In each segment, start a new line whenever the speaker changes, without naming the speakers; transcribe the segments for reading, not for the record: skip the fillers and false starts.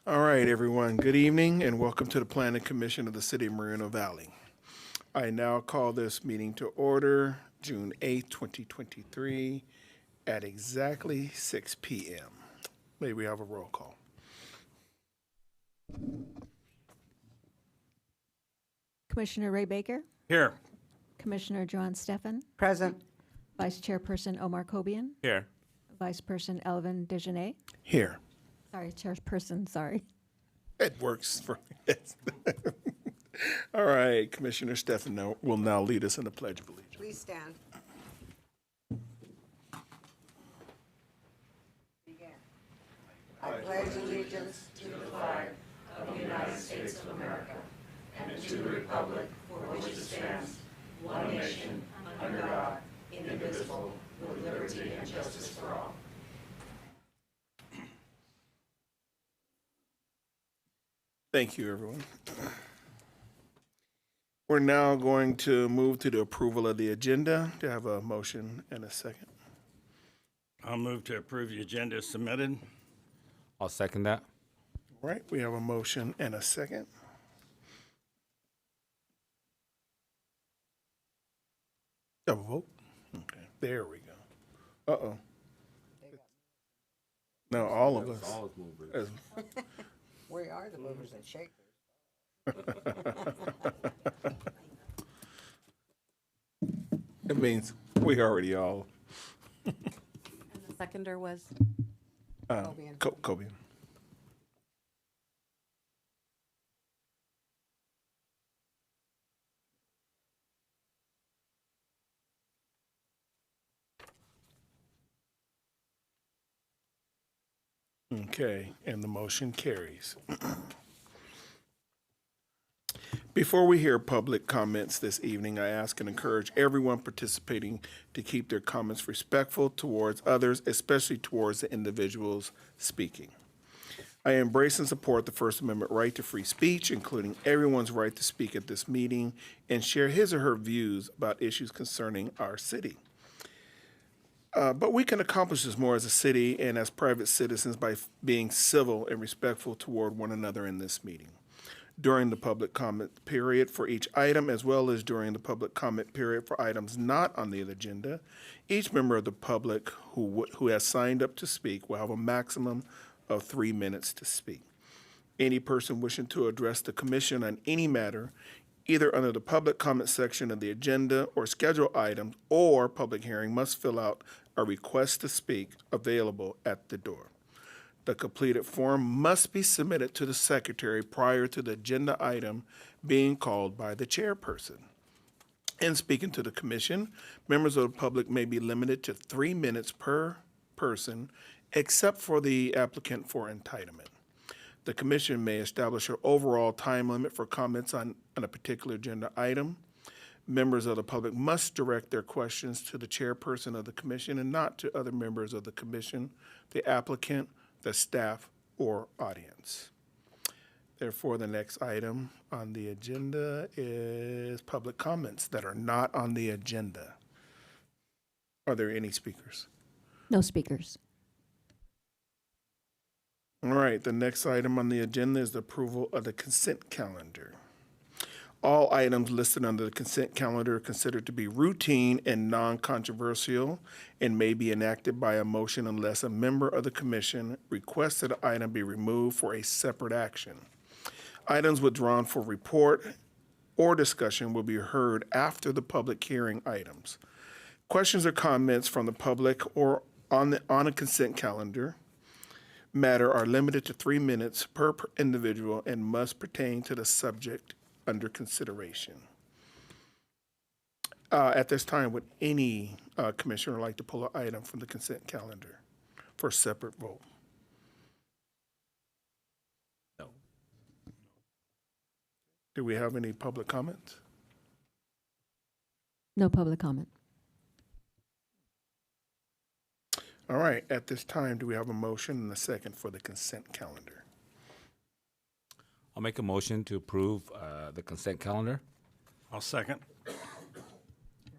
All right, everyone. Good evening and welcome to the Planning Commission of the City of Moreno Valley. I now call this meeting to order June 8th, 2023 at exactly 6 p.m. May we have a roll call?
Commissioner Ray Baker,
Here.
Commissioner John Steffen,
Present.
Vice Chairperson Omar Kobian,
Here.
Vice Person Elvin Dejanay,
Here.
Chairperson, sorry.
It works for me. All right, Commissioner Stefan will now lead us in the Pledge of Allegiance.
Please stand. Begin. I pledge allegiance to the flag of the United States of America and to the republic for which it stands, one nation, under God, indivisible, with liberty and justice for all.
Thank you, everyone. We're now going to move to the approval of the agenda. Do I have a motion and a second?
I'll move to approve the agenda as submitted.
I'll second that.
All right, we have a motion and a second. Have a vote? Okay, there we go. Uh-oh. No, all of us. As-
We are the movers and shakers.
It means we already all,
And the seconder was?
Kobian.
Kobe. Okay, and the motion carries. Before we hear public comments this evening, I ask and encourage everyone participating to keep their comments respectful towards others, especially towards the individuals speaking. I embrace and support the First Amendment right to free speech, including everyone's right to speak at this meeting and share his or her views about issues concerning our city. But we can accomplish this more as a city and as private citizens by being civil and respectful toward one another in this meeting. During the public comment period for each item, as well as during the public comment period for items not on the agenda, each member of the public who has signed up to speak will have a maximum of 3 minutes to speak. Any person wishing to address the commission on any matter, either under the public comment section of the agenda or scheduled items or public hearing, must fill out a request to speak available at the door. The completed form must be submitted to the secretary prior to the agenda item being called by the chairperson. In speaking to the commission, members of the public may be limited to 3 minutes per person, except for the applicant for entitlement. The commission may establish an overall time limit for comments on a particular agenda item. Members of the public must direct their questions to the chairperson of the commission and not to other members of the commission, the applicant, the staff, or audience. Therefore, the next item on the agenda is public comments that are not on the agenda. Are there any speakers?
No speakers.
All right, the next item on the agenda is the approval of the consent calendar. All items listed under the consent calendar are considered to be routine and non-controversial and may be enacted by a motion unless a member of the commission requests that an item be removed for a separate action. Items withdrawn for report or discussion will be heard after the public hearing items. Questions or comments from the public or on a consent calendar matter are limited to 3 minutes per individual and must pertain to the subject under consideration. At this time, would any commissioner like to pull an item from the consent calendar for separate vote?
No.
Do we have any public comments?
No public comment.
All right, at this time, do we have a motion and a second for the consent calendar?
I'll make a motion to approve the consent calendar.
I'll second.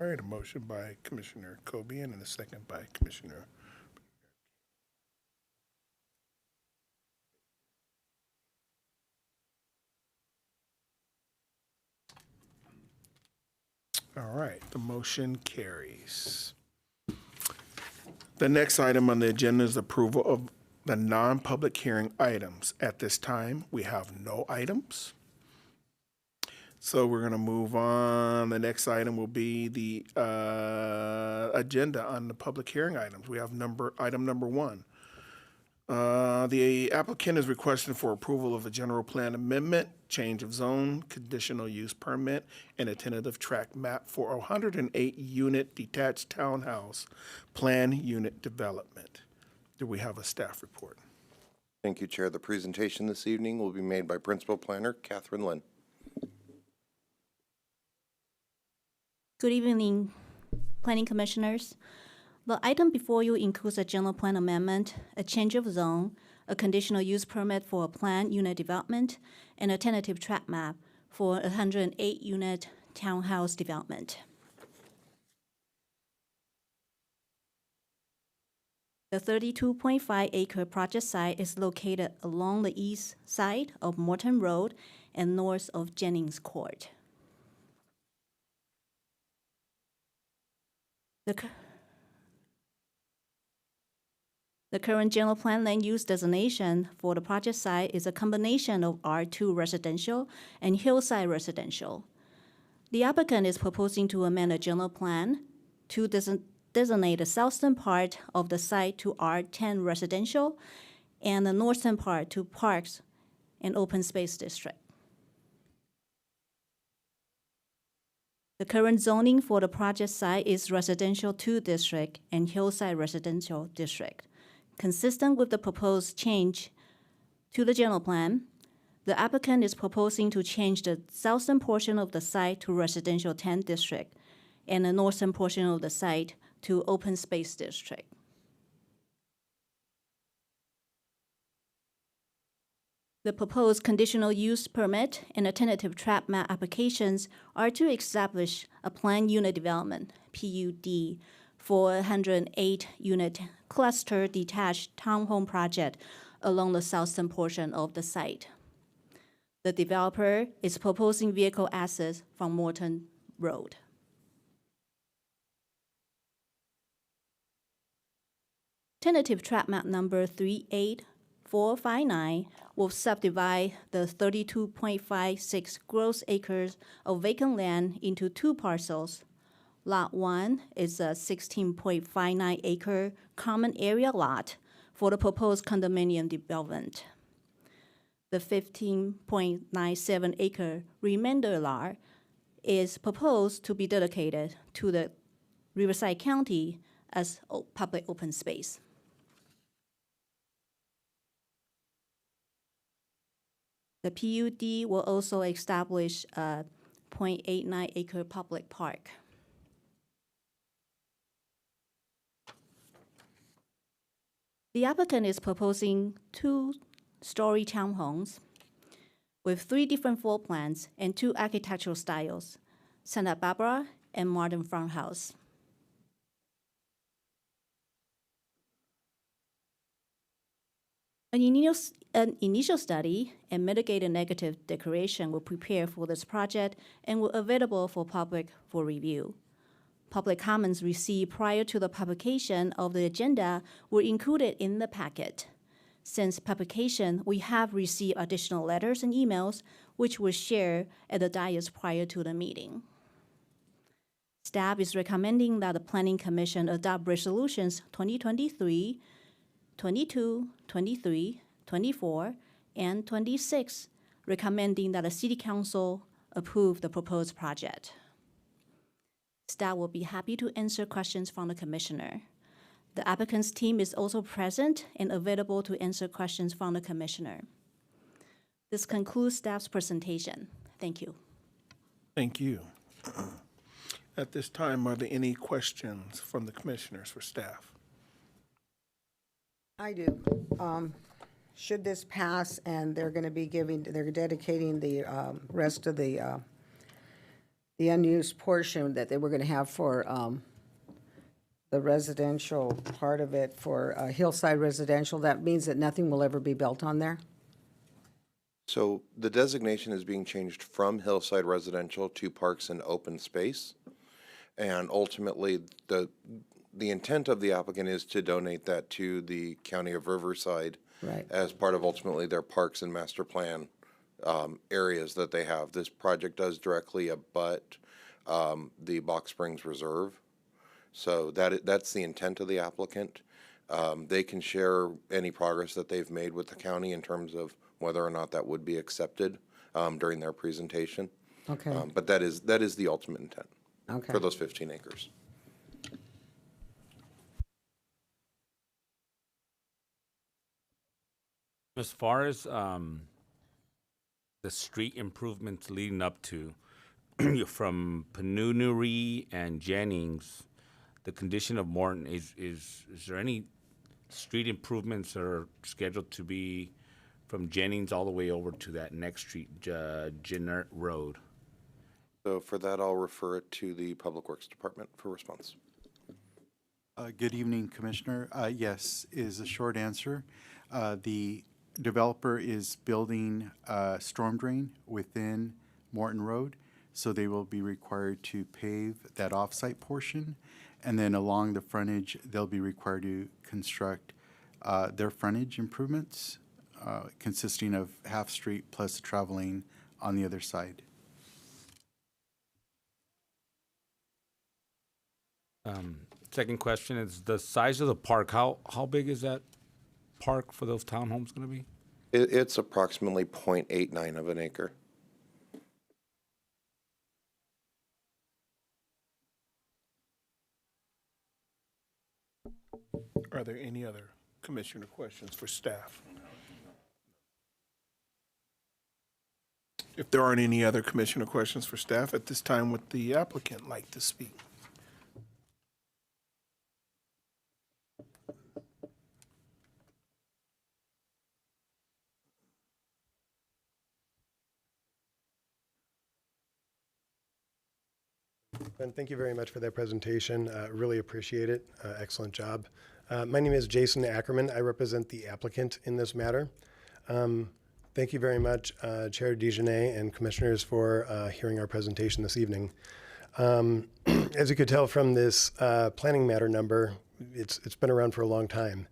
All right, a motion by Commissioner Kobian and a second by Commissioner All right, the motion carries. The next item on the agenda is approval of the non-public hearing items. At this time, we have no items. So we're going to move on. The next item will be the agenda on the public hearing items. We have item number 1. The applicant is requesting for approval of a general plan amendment, change of zone, conditional use permit, and a tentative tract map for a 108-unit detached townhouse plan unit development. Do we have a staff report?
Thank you, Chair. The presentation this evening will be made by Principal Planner Catherine Lynn.
Good evening, Planning Commissioners. The item before you includes a general plan amendment, a change of zone, a conditional use permit for a planned unit development, and a tentative tract map for a 108-unit townhouse development. The 32.5-acre project site is located along the east side of Morton Road and north of Jennings Court. The current general plan land use designation for the project site is a combination of R2 residential and hillside residential. The applicant is proposing to amend the general plan to designate the southern part of the site to R10 residential and the northern part to parks and open space district. The current zoning for the project site is residential 2 district and hillside residential district. Consistent with the proposed change to the general plan, the applicant is proposing to change the southern portion of the site to residential 10 district and the northern portion of the site to open space district. The proposed conditional use permit and a tentative tract map applications are to establish a planned unit development, PUD, for a 108-unit cluster detached townhome project along the southern portion of the site. The developer is proposing vehicle access from Morton Road. Tentative tract map number 38459 will subdivide the 32.56 gross acres of vacant land into 2 parcels. Lot 1 is a 16.59 acre common area lot for the proposed condominium development. The 15.97 acre remainder lot is proposed to be dedicated to the Riverside County as public open space. The PUD will also establish a 0.89 acre public park. The applicant is proposing 2-story townhomes with 3 different floor plans and 2 architectural styles, Santa Barbara and modern farmhouse. An initial study and mitigated negative declaration were prepared for this project and were available for public for review. Public comments received prior to the publication of the agenda were included in the packet. Since publication, we have received additional letters and emails which were shared at the dais prior to the meeting. Staff is recommending that the Planning Commission adopt resolutions 2023, 22, 23, 24, and 26, recommending that the City Council approve the proposed project. Staff will be happy to answer questions from the Commissioner. The applicant's team is also present and available to answer questions from the Commissioner. This concludes staff's presentation. Thank you.
Thank you. At this time, are there any questions from the commissioners for staff?
I do. Should this pass and they're going to be they're dedicating the rest of the unused portion that they were going to have for the residential part of it for hillside residential, that means that nothing will ever be built on there?
So the designation is being changed from hillside residential to parks and open space. And ultimately, the intent of the applicant is to donate that to the County of Riverside
Right.
as part of ultimately their parks and master plan areas that they have. This project does directly abut the Box Springs Reserve. So that's the intent of the applicant. They can share any progress that they've made with the county in terms of whether or not that would be accepted during their presentation.
Okay.
But that is the ultimate intent
Okay.
for those 15 acres.
As far as the street improvements leading up to from Panunuri and Jennings, the condition of Morton, is there any street improvements that are scheduled to be from Jennings all the way over to that next street, Jennert Road?
So for that, I'll refer it to the Public Works Department for response.
Good evening, Commissioner. Yes, is a short answer. The developer is building a storm drain within Morton Road, so they will be required to pave that off-site portion. And then along the frontage, they'll be required to construct their frontage improvements, consisting of half street plus traveling on the other side.
Second question is the size of the park. How big is that park for those townhomes going to be?
It's approximately 0.89 of an acre.
Are there any other commissioner questions for staff? If there aren't any other commissioner questions for staff at this time, would the applicant like to speak?
And thank you very much for that presentation. Really appreciate it. Excellent job. My name is Jason Ackerman. I represent the applicant in this matter. Thank you very much, Chair DeJournette and commissioners, for hearing our presentation this evening. As you could tell from this planning matter number, it's been around for a long time,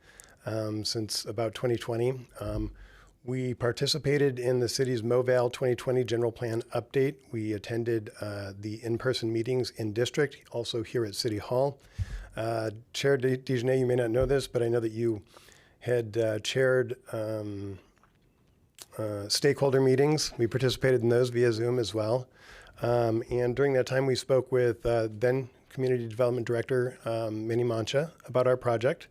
since about 2020. We participated in the city's MoVal 2020 general plan update. We attended the in-person meetings in district, also here at City Hall. Chair DeJournette, you may not know this, but I know that you had chaired stakeholder meetings. We participated in those via Zoom as well. And during that time, we spoke with then Community Development Director Manny Mancha about our project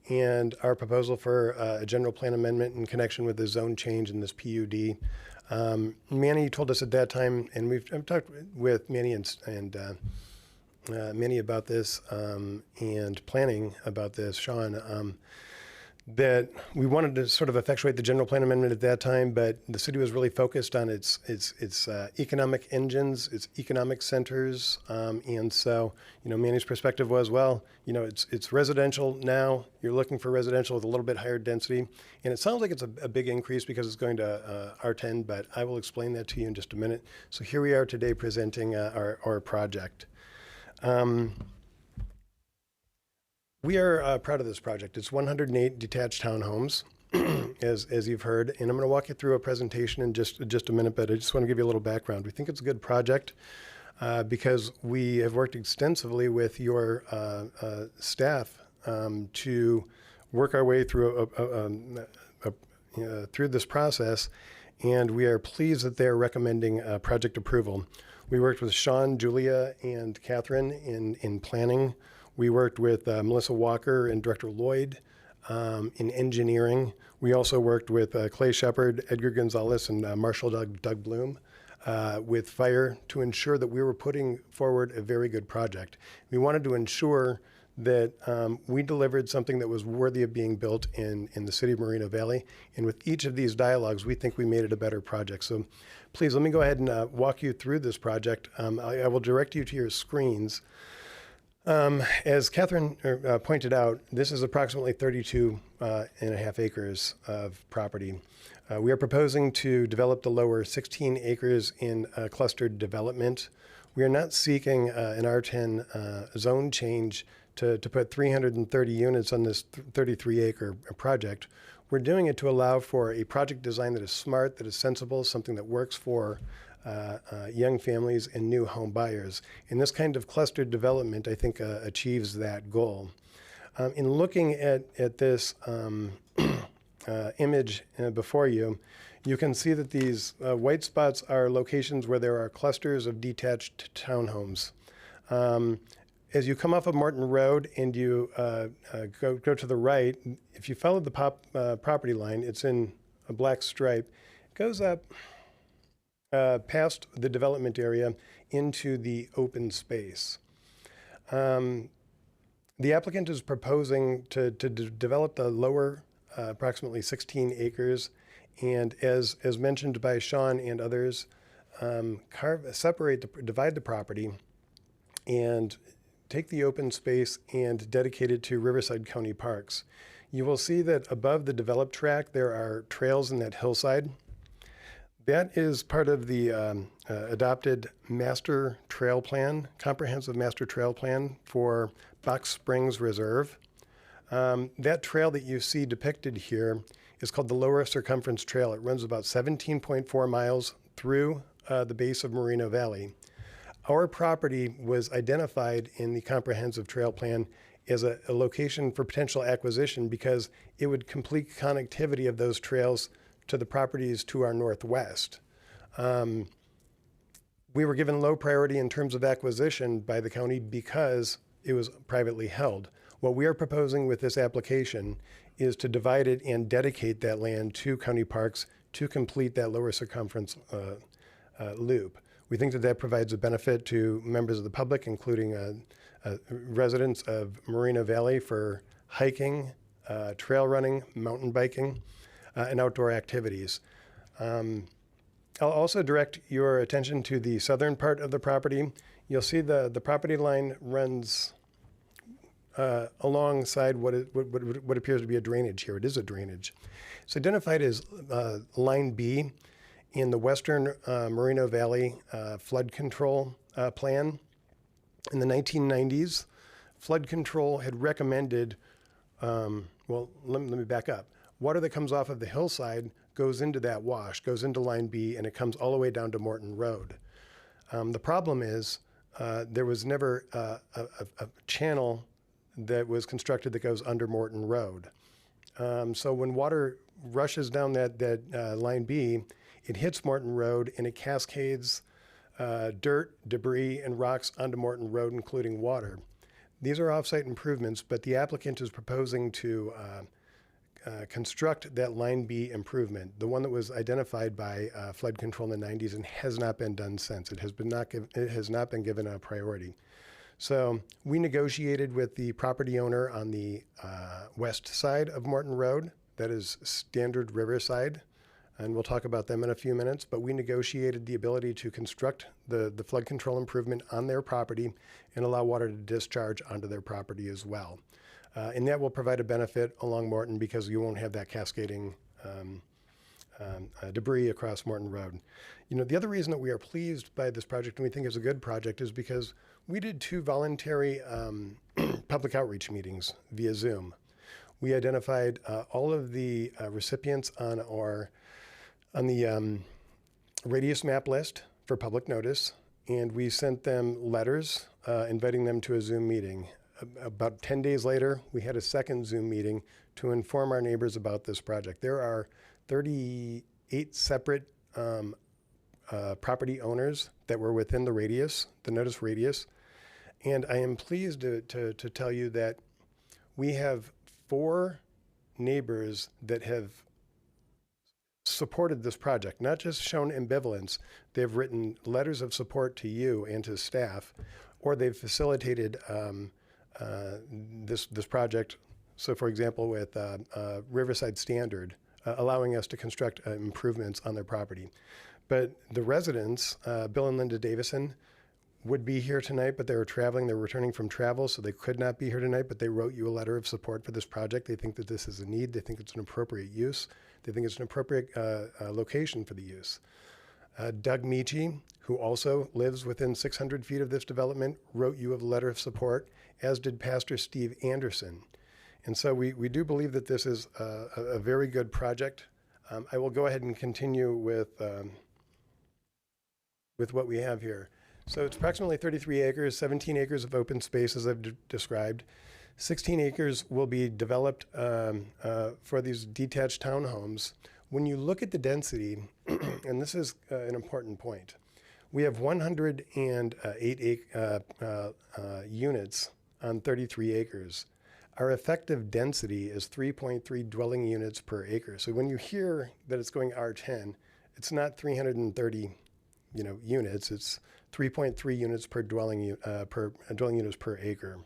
and our proposal for a general plan amendment in connection with the zone change in this PUD. Manny told us at that time, and I've talked with Manny and Manny about this and planning about this, Sean, that we wanted to sort of effectuate the general plan amendment at that time, but the city was really focused on its economic engines, its economic centers, and so Manny's perspective was, well, it's residential now. You're looking for residential with a little bit higher density, and it sounds like it's a big increase because it's going to R10, but I will explain that to you in just a minute. So here we are today presenting our project. We are proud of this project. It's 108 detached townhomes, as you've heard, and I'm going to walk you through a presentation in just a minute, but I just want to give you a little background. We think it's a good project because we have worked extensively with your staff to work our way through through this process, and we are pleased that they're recommending project approval. We worked with Sean, Julia, and Catherine in planning. We worked with Melissa Walker and Director Lloyd in engineering. We also worked with Clay Shepard, Edgar Gonzalez, and Marshall Doug Bloom with fire to ensure that we were putting forward a very good project. We wanted to ensure that we delivered something that was worthy of being built in the city of Moreno Valley. And with each of these dialogues, we think we made it a better project. So please let me go ahead and walk you through this project. I will direct you to your screens. As Catherine pointed out, this is approximately 32 and a half acres of property. We are proposing to develop the lower 16 acres in clustered development. We are not seeking an R10 zone change to put 330 units on this 33-acre project. We're doing it to allow for a project design that is smart, that is sensible, something that works for young families and new home buyers. And this kind of clustered development, I think, achieves that goal. In looking at this image before you, you can see that these white spots are locations where there are clusters of detached townhomes. As you come off of Morton Road and you go to the right, if you follow the property line, it's in a black stripe, it goes up past the development area into the open space. The applicant is proposing to develop the lower approximately 16 acres, and as mentioned by Sean and others, divide the property and take the open space and dedicate it to Riverside County Parks. You will see that above the developed tract, there are trails in that hillside. That is part of the adopted master trail plan, comprehensive master trail plan for Box Springs Reserve. That trail that you see depicted here is called the Lower Circumference Trail. It runs about 17.4 miles through the base of Moreno Valley. Our property was identified in the comprehensive trail plan as a location for potential acquisition because it would complete connectivity of those trails to the properties to our northwest. We were given low priority in terms of acquisition by the county because it was privately held. What we are proposing with this application is to divide it and dedicate that land to county parks to complete that lower circumference loop. We think that that provides a benefit to members of the public, including residents of Moreno Valley, for hiking, trail running, mountain biking, and outdoor activities. I'll also direct your attention to the southern part of the property. You'll see the property line runs alongside what appears to be a drainage here. It is a drainage. It's identified as line B in the Western Moreno Valley flood control plan. In the 1990s, flood control had recommended, well, let me back up. Water that comes off of the hillside goes into that wash, goes into line B, and it comes all the way down to Morton Road. The problem is there was never a channel that was constructed that goes under Morton Road. So when water rushes down that line B, it hits Morton Road and it cascades dirt, debris, and rocks onto Morton Road, including water. These are off-site improvements, but the applicant is proposing to construct that line B improvement, the one that was identified by flood control in the 90s and has not been done since. It has not been given a priority. So we negotiated with the property owner on the west side of Morton Road, that is Standard Riverside, and we'll talk about them in a few minutes, but we negotiated the ability to construct the flood control improvement on their property and allow water to discharge onto their property as well. And that will provide a benefit along Morton because you won't have that cascading debris across Morton Road. You know, the other reason that we are pleased by this project and we think it's a good project is because we did 2 voluntary public outreach meetings via Zoom. We identified all of the recipients on the radius map list for public notice, and we sent them letters inviting them to a Zoom meeting. About 10 days later, we had a second Zoom meeting to inform our neighbors about this project. There are 38 separate property owners that were within the radius, the notice radius, and I am pleased to tell you that we have 4 neighbors that have supported this project, not just shown ambivalence. They've written letters of support to you and to staff, or they've facilitated this project. So, for example, with Riverside Standard, allowing us to construct improvements on their property. But the residents, Bill and Linda Davison, would be here tonight, but they were traveling. They were returning from travel, so they could not be here tonight, but they wrote you a letter of support for this project. They think that this is a need. They think it's an appropriate use. They think it's an appropriate location for the use. Doug Michi, who also lives within 600 feet of this development, wrote you a letter of support, as did Pastor Steve Anderson. And so we do believe that this is a very good project. I will go ahead and continue with what we have here. So it's approximately 33 acres, 17 acres of open space, as I've described. 16 acres will be developed for these detached townhomes. When you look at the density, and this is an important point, we have 108 units on 33 acres. Our effective density is 3.3 dwelling units per acre. So when you hear that it's going R10, it's not 330 units, it's 3.3 units per dwelling units per acre.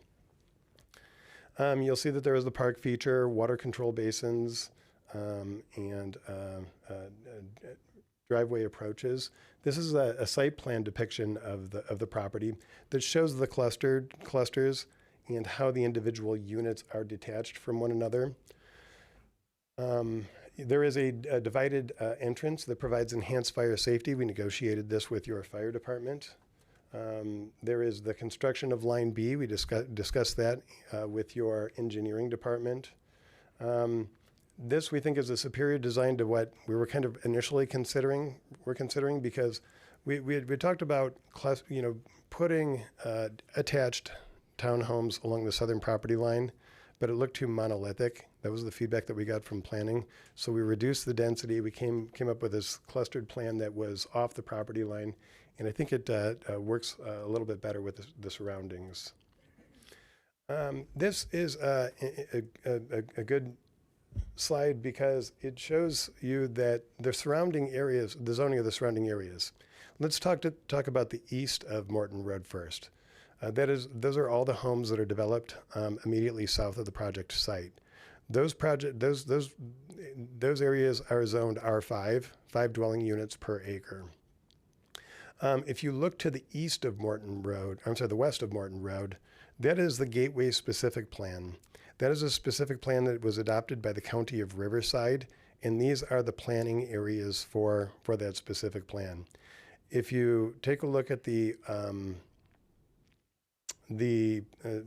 You'll see that there is the park feature, water control basins, and driveway approaches. This is a site plan depiction of the property that shows the clusters and how the individual units are detached from one another. There is a divided entrance that provides enhanced fire safety. We negotiated this with your fire department. There is the construction of Line B. We discussed that with your engineering department. This, we think, is a superior design to what we were kind of initially considering because we talked about putting attached townhomes along the southern property line, but it looked too monolithic. That was the feedback that we got from planning. So we reduced the density. We came up with this clustered plan that was off the property line, and I think it works a little bit better with the surroundings. This is a good slide because it shows you that the surrounding areas, the zoning of the surrounding areas. Let's talk about the east of Morton Road first. Those are all the homes that are developed immediately south of the project site. Those areas are zoned R5, 5 dwelling units per acre. If you look to the east of Morton Road, the west of Morton Road, that is the Gateway Specific Plan. That is a specific plan that was adopted by the County of Riverside, and these are the planning areas for that specific plan. If you take a look at the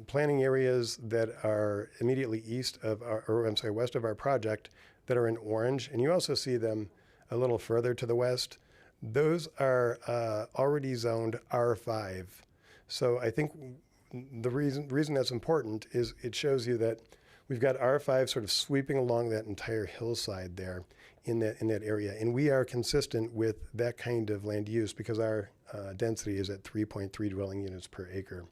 planning areas that are immediately west of our project that are in orange, and you also see them a little further to the west, those are already zoned R5. So I think the reason that's important is it shows you that we've got R5 sort of sweeping along that entire hillside there in that area. And we are consistent with that kind of land use because our density is at 3.3 dwelling units per acre.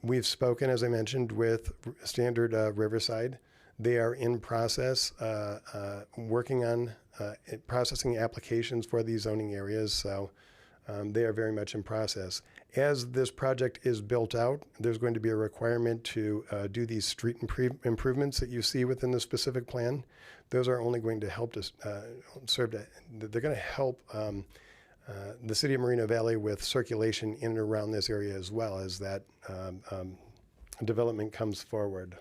We've spoken, as I mentioned, with Standard Riverside. They are in process, working on processing applications for these zoning areas, so they are very much in process. As this project is built out, there's going to be a requirement to do these street improvements that you see within the specific plan. Those are only going to help to they're going to help the city of Moreno Valley with circulation in and around this area as well as that development comes forward.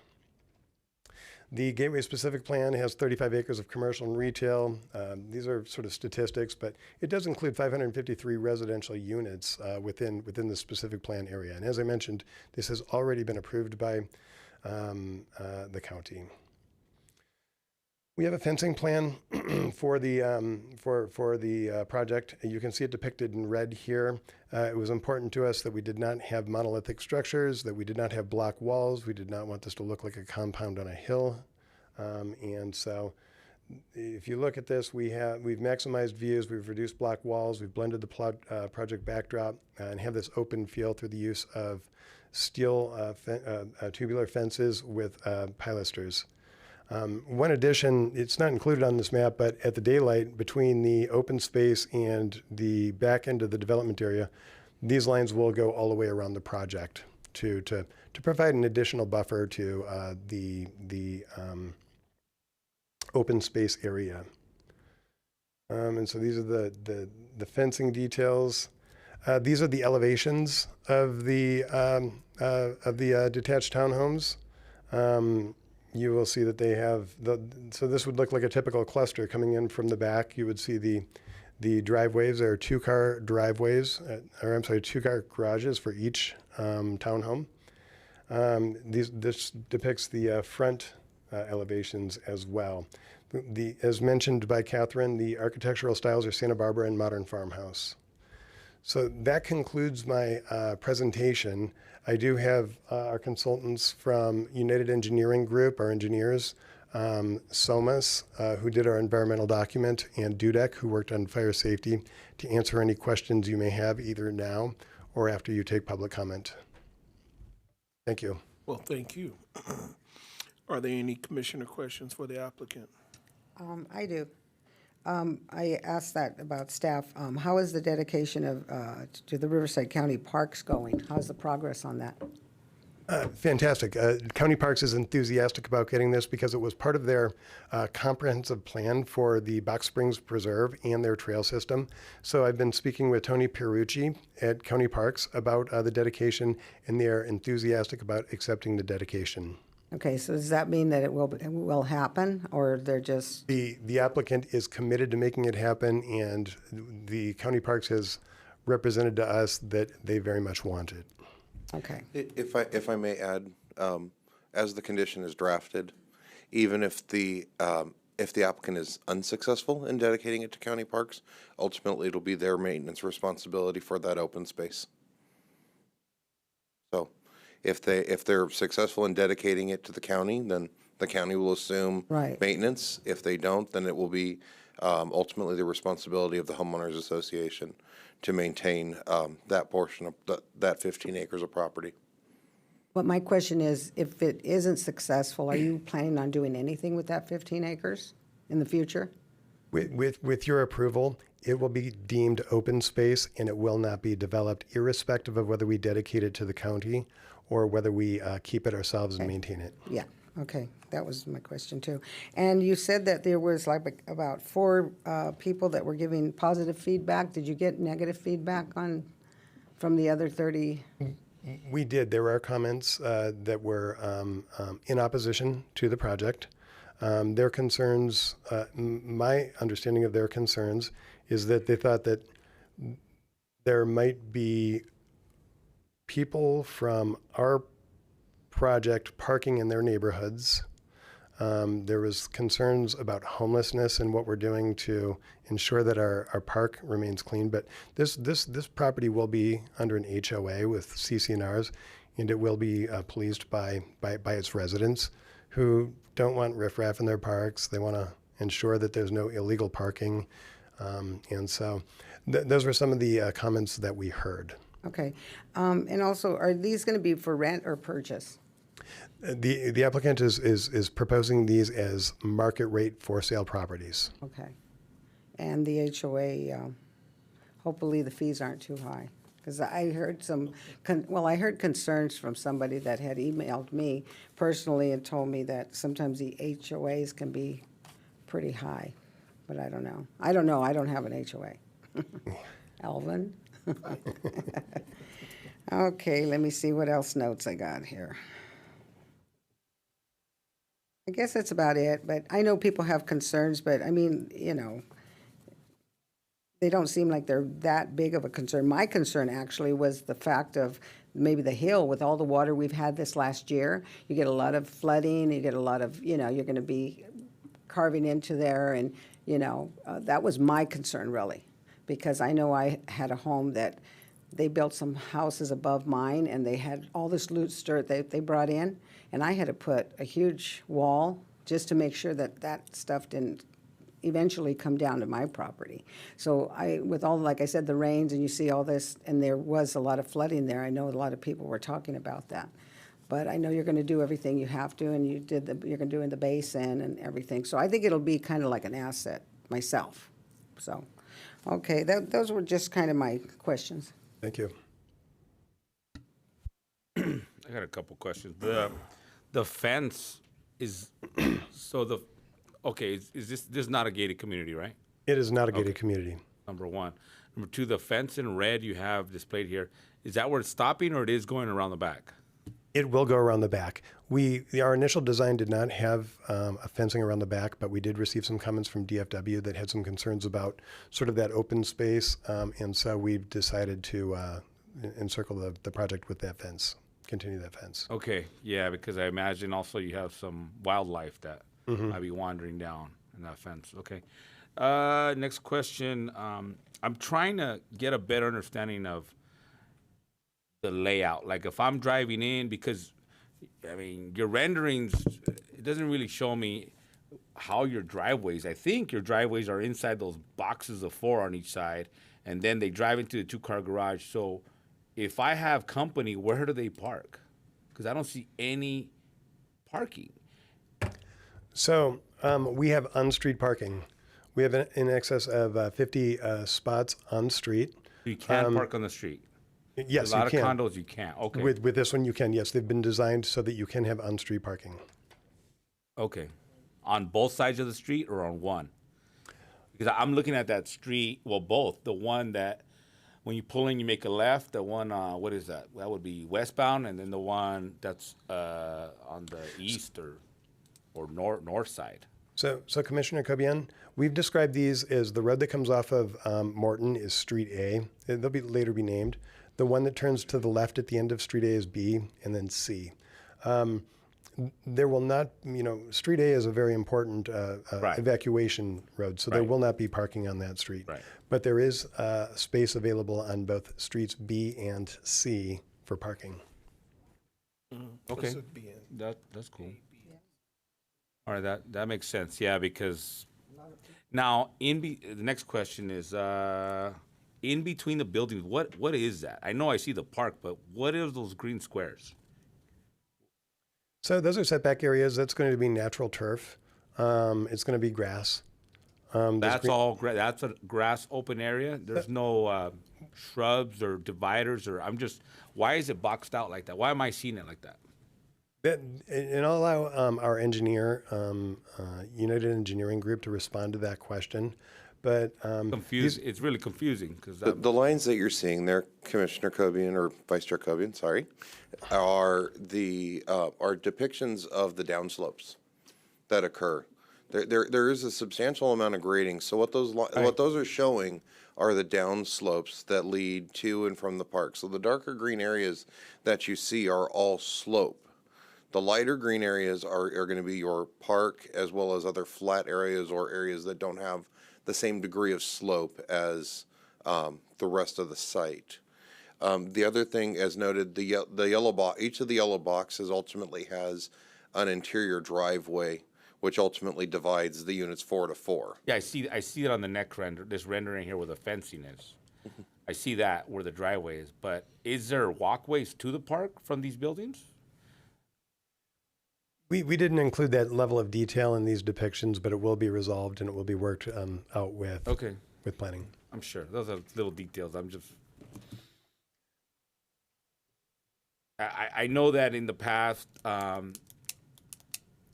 The Gateway Specific Plan has 35 acres of commercial and retail. These are sort of statistics, but it does include 553 residential units within the specific plan area. And as I mentioned, this has already been approved by the county. We have a fencing plan for the project. You can see it depicted in red here. It was important to us that we did not have monolithic structures, that we did not have block walls. We did not want this to look like a compound on a hill. And so if you look at this, we've maximized views, we've reduced block walls, we've blended the project backdrop, and have this open feel through the use of steel tubular fences with pilasters. One addition, it's not included on this map, but at the daylight between the open space and the back end of the development area, these lines will go all the way around the project to provide an additional buffer to the open space area. And so these are the fencing details. These are the elevations of the detached townhomes. You will see that they have so this would look like a typical cluster coming in from the back. You would see the The driveways are two-car driveways, two-car garages for each townhome. This depicts the front elevations as well. As mentioned by Catherine, the architectural styles are Santa Barbara and modern farmhouse. So that concludes my presentation. I do have our consultants from United Engineering Group, our engineers, SOMAS, who did our environmental document, and DUDEC, who worked on fire safety, to answer any questions you may have either now or after you take public comment. Thank you.
Well, thank you. Are there any commissioner questions for the applicant?
I do. I asked that about staff. How is the dedication of, to the Riverside County Parks going? How's the progress on that?
Fantastic. County Parks is enthusiastic about getting this because it was part of their comprehensive plan for the Box Springs Preserve and their trail system. So I've been speaking with Tony Pierucci at County Parks about the dedication, and they are enthusiastic about accepting the dedication.
Okay, so does that mean that it will happen, or they're just?
The applicant is committed to making it happen, and the County Parks has represented to us that they very much want it.
Okay.
If I may add, as the condition is drafted, even if the applicant is unsuccessful in dedicating it to county parks, ultimately it'll be their maintenance responsibility for that open space. So if they're successful in dedicating it to the county, then the county will assume
Right.
maintenance. If they don't, then it will be ultimately the responsibility of the homeowners association to maintain that portion of that 15 acres of property.
But my question is, if it isn't successful, are you planning on doing anything with that 15 acres in the future?
With your approval, it will be deemed open space and it will not be developed, irrespective of whether we dedicate it to the county or whether we keep it ourselves and maintain it.
Yeah, okay, that was my question too. And you said that there was like about 4 people that were giving positive feedback. Did you get negative feedback from the other 30?
We did. There are comments that were in opposition to the project. Their concerns, my understanding of their concerns is that they thought that there might be people from our project parking in their neighborhoods. There was concerns about homelessness and what we're doing to ensure that our park remains clean. But this property will be under an HOA with CC&Rs, and it will be policed by its residents who don't want riffraff in their parks. They want to ensure that there's no illegal parking. And so those were some of the comments that we heard.
Okay, and also, are these going to be for rent or purchase?
The applicant is proposing these as market rate for sale properties.
Okay. And the HOA, hopefully the fees aren't too high. Because I heard I heard concerns from somebody that had emailed me personally and told me that sometimes the HOAs can be pretty high. But I don't know. I don't have an HOA. Alvin? Okay, let me see what else notes I got here. I guess that's about it, but I know people have concerns, but I mean, they don't seem like they're that big of a concern. My concern actually was the fact of maybe the hill with all the water we've had this last year. You get a lot of flooding, you get a lot of, you're going to be carving into there, and, that was my concern really, because I know I had a home that they built some houses above mine, and they had all this loose dirt they brought in, and I had to put a huge wall just to make sure that stuff didn't eventually come down to my property. So with all, like I said, the rains, and you see all this, and there was a lot of flooding there. I know a lot of people were talking about that. But I know you're going to do everything you have to, and you're going to do in the basin and everything. So I think it'll be kind of like an asset myself. So, okay, those were just kind of my questions.
Thank you.
I got a couple questions. The fence is is this is not a gated community, right?
It is not a gated community.
Number one. Number two, the fence in red you have displayed here, is that where it's stopping or it is going around the back?
It will go around the back. Our initial design did not have a fencing around the back, but we did receive some comments from DFW that had some concerns about sort of that open space, and so we've decided to encircle the project with that fence, continue that fence.
Okay, yeah, because I imagine also you have some wildlife that might be wandering down in that fence. Okay. Next question. I'm trying to get a better understanding of the layout. Like if I'm driving in, because I mean your renderings, it doesn't really show me how your driveways. I think your driveways are inside those boxes of 4 on each side, and then they drive into the 2-car garage. So if I have company, where do they park? Because I don't see any parking.
So we have on-street parking. We have in excess of 50 spots on street.
You can park on the street.
Yes,
a lot
you
of
can.
condos you can't. Okay.
With this one, you can. Yes, they've been designed so that you can have on-street parking.
Okay. On both sides of the street or on one? Because I'm looking at that street, well, both. The one that when you pull in, you make a left. The one, what is that? That would be westbound, and then the one that's on the east or north side.
So Commissioner Cobian, we've described these as the road that comes off of Morton is Street A. They'll later be named. The one that turns to the left at the end of Street A is B, and then C. There will not, Street A is a very important
Right.
evacuation road, so there
Right.
will not be parking on that street.
Right.
But there is space available on both streets B and C for parking.
Okay.
This would be in
That's cool. All right, that makes sense. Yeah, because now the next question is in between the buildings. What is that? I know I see the park, but what is those green squares?
So those are setback areas. That's going to be natural turf. It's going to be grass.
That's all. That's a grass open area. There's no shrubs or dividers or. Why is it boxed out like that? Why am I seeing it like that?
And I'll allow our engineer, United Engineering Group, to respond to that question. But
Confused. It's really confusing because
The lines that you're seeing there, Commissioner Cobian, or Vice Chair Cobian, sorry, are depictions of the downslopes that occur. There is a substantial amount of grading. So what those are showing are the downslopes that lead to and from the park. So the darker green areas that you see are all slope. The lighter green areas are going to be your park, as well as other flat areas or areas that don't have the same degree of slope as the rest of the site. The other thing, as noted, the yellow box, each of the yellow boxes ultimately has an interior driveway, which ultimately divides the units 4 to 4.
Yeah, I see it on the neck render. This rendering here where the fencing is. I see that where the driveway is. But is there walkways to the park from these buildings?
we didn't include that level of detail in these depictions, but it will be resolved and it will be worked out with planning.
I'm sure. Those are little details. I know that in the past, and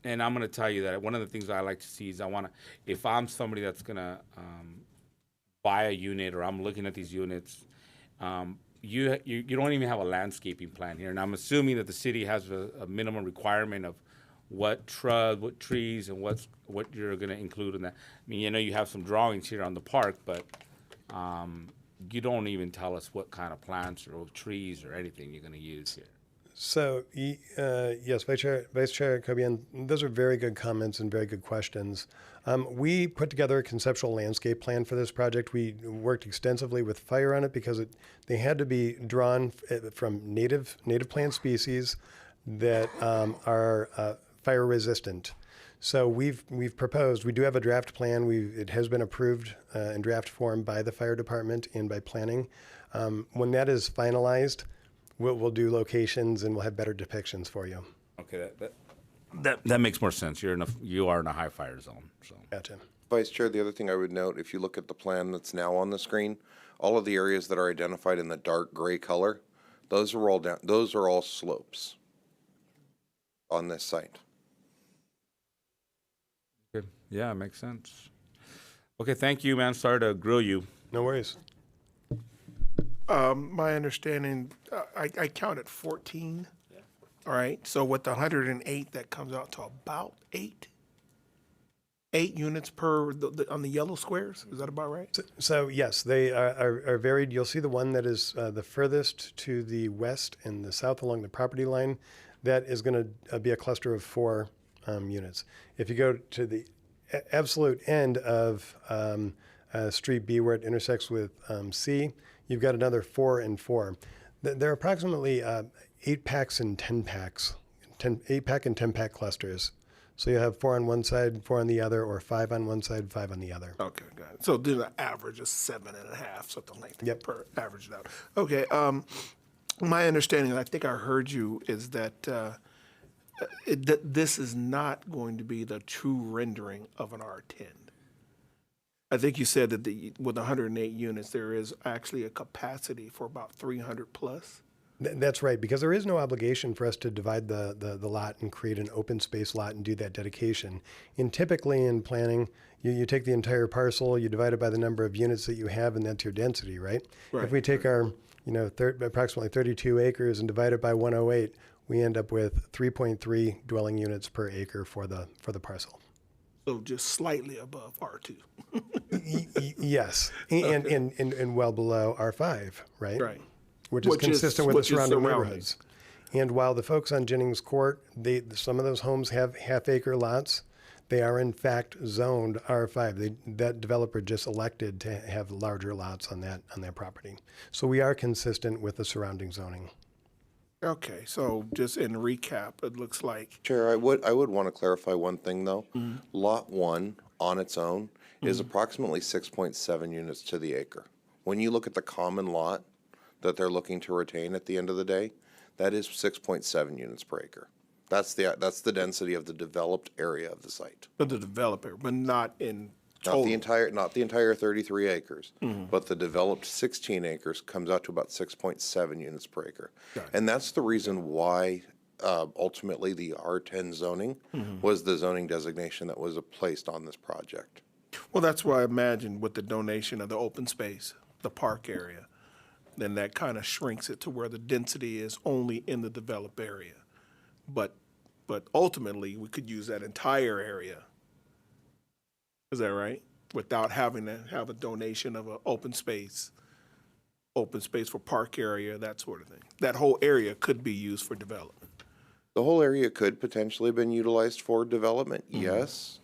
I'm going to tell you that one of the things I like to see is if I'm somebody that's going to buy a unit or I'm looking at these units, you don't even have a landscaping plan here. And I'm assuming that the city has a minimum requirement of what trees, and what you're going to include in that. I mean, you have some drawings here on the park, but you don't even tell us what kind of plants or trees or anything you're going to use here.
So, yes, Vice Chair Cobian, those are very good comments and very good questions. We put together a conceptual landscape plan for this project. We worked extensively with fire on it because they had to be drawn from native plant species that are fire resistant. So we've proposed. We do have a draft plan. It has been approved in draft form by the fire department and by planning. When that is finalized, we'll do locations and we'll have better depictions for you.
Okay, that makes more sense. You are in a high fire zone. So
Gotcha.
Vice Chair, the other thing I would note, if you look at the plan that's now on the screen, all of the areas that are identified in the dark gray color, those are all slopes on this site.
okay, yeah, it makes sense. Okay, thank you, man. Sorry to grill you.
No worries.
My understanding, I counted 14 All right, so with the 108, that comes out to about eight units per, on the yellow squares, is that about right?
So yes, they are varied. You'll see the one that is the furthest to the west and the south along the property line. That is going to be a cluster of 4 units. If you go to the absolute end of Street B where it intersects with C, you've got another 4 and 4. There are approximately 8 packs and 10 packs, 8-pack and 10-pack clusters. So you have 4 on one side, 4 on the other, or 5 on one side, 5 on the other.
Okay, got it. So there's an average of 7.5, something like that.
Yep.
Per averaged out. Okay. My understanding, and I think I heard you, is that this is not going to be the true rendering of an R10. I think you said that with 108 units, there is actually a capacity for about 300 plus.
That's right, because there is no obligation for us to divide the lot and create an open space lot and do that dedication. And typically in planning, you take the entire parcel, you divide it by the number of units that you have, and that's your density, right?
Right.
If we take our approximately 32 acres and divide it by 108, we end up with 3.3 dwelling units per acre for the parcel.
So just slightly above R2.
Yes, and well below R5, right?
Right.
Which is consistent with the surrounding
surrounding.
neighborhoods. And while the folks on Jennings Court, some of those homes have half-acre lots, they are in fact zoned R5. That developer just elected to have larger lots on that property. So we are consistent with the surrounding zoning.
Okay, so just in recap, it looks like
Chair, I would want to clarify one thing, though. Lot 1 on its own is approximately 6.7 units to the acre. When you look at the common lot that they're looking to retain at the end of the day, that is 6.7 units per acre. That's the density of the developed area of the site.
for the developer, but not in
Not
total.
the entire 33 acres, but the developed 16 acres comes out to about 6.7 units per acre. And that's the reason why ultimately the R10 zoning was the zoning designation that was placed on this project.
Well, that's why I imagine with the donation of the open space, the park area, then that kind of shrinks it to where the density is only in the developed area. But ultimately, we could use that entire area. Is that right? Without having to have a donation of an open space for park area, that sort of thing. That whole area could be used for development.
The whole area could potentially have been utilized for development, yes.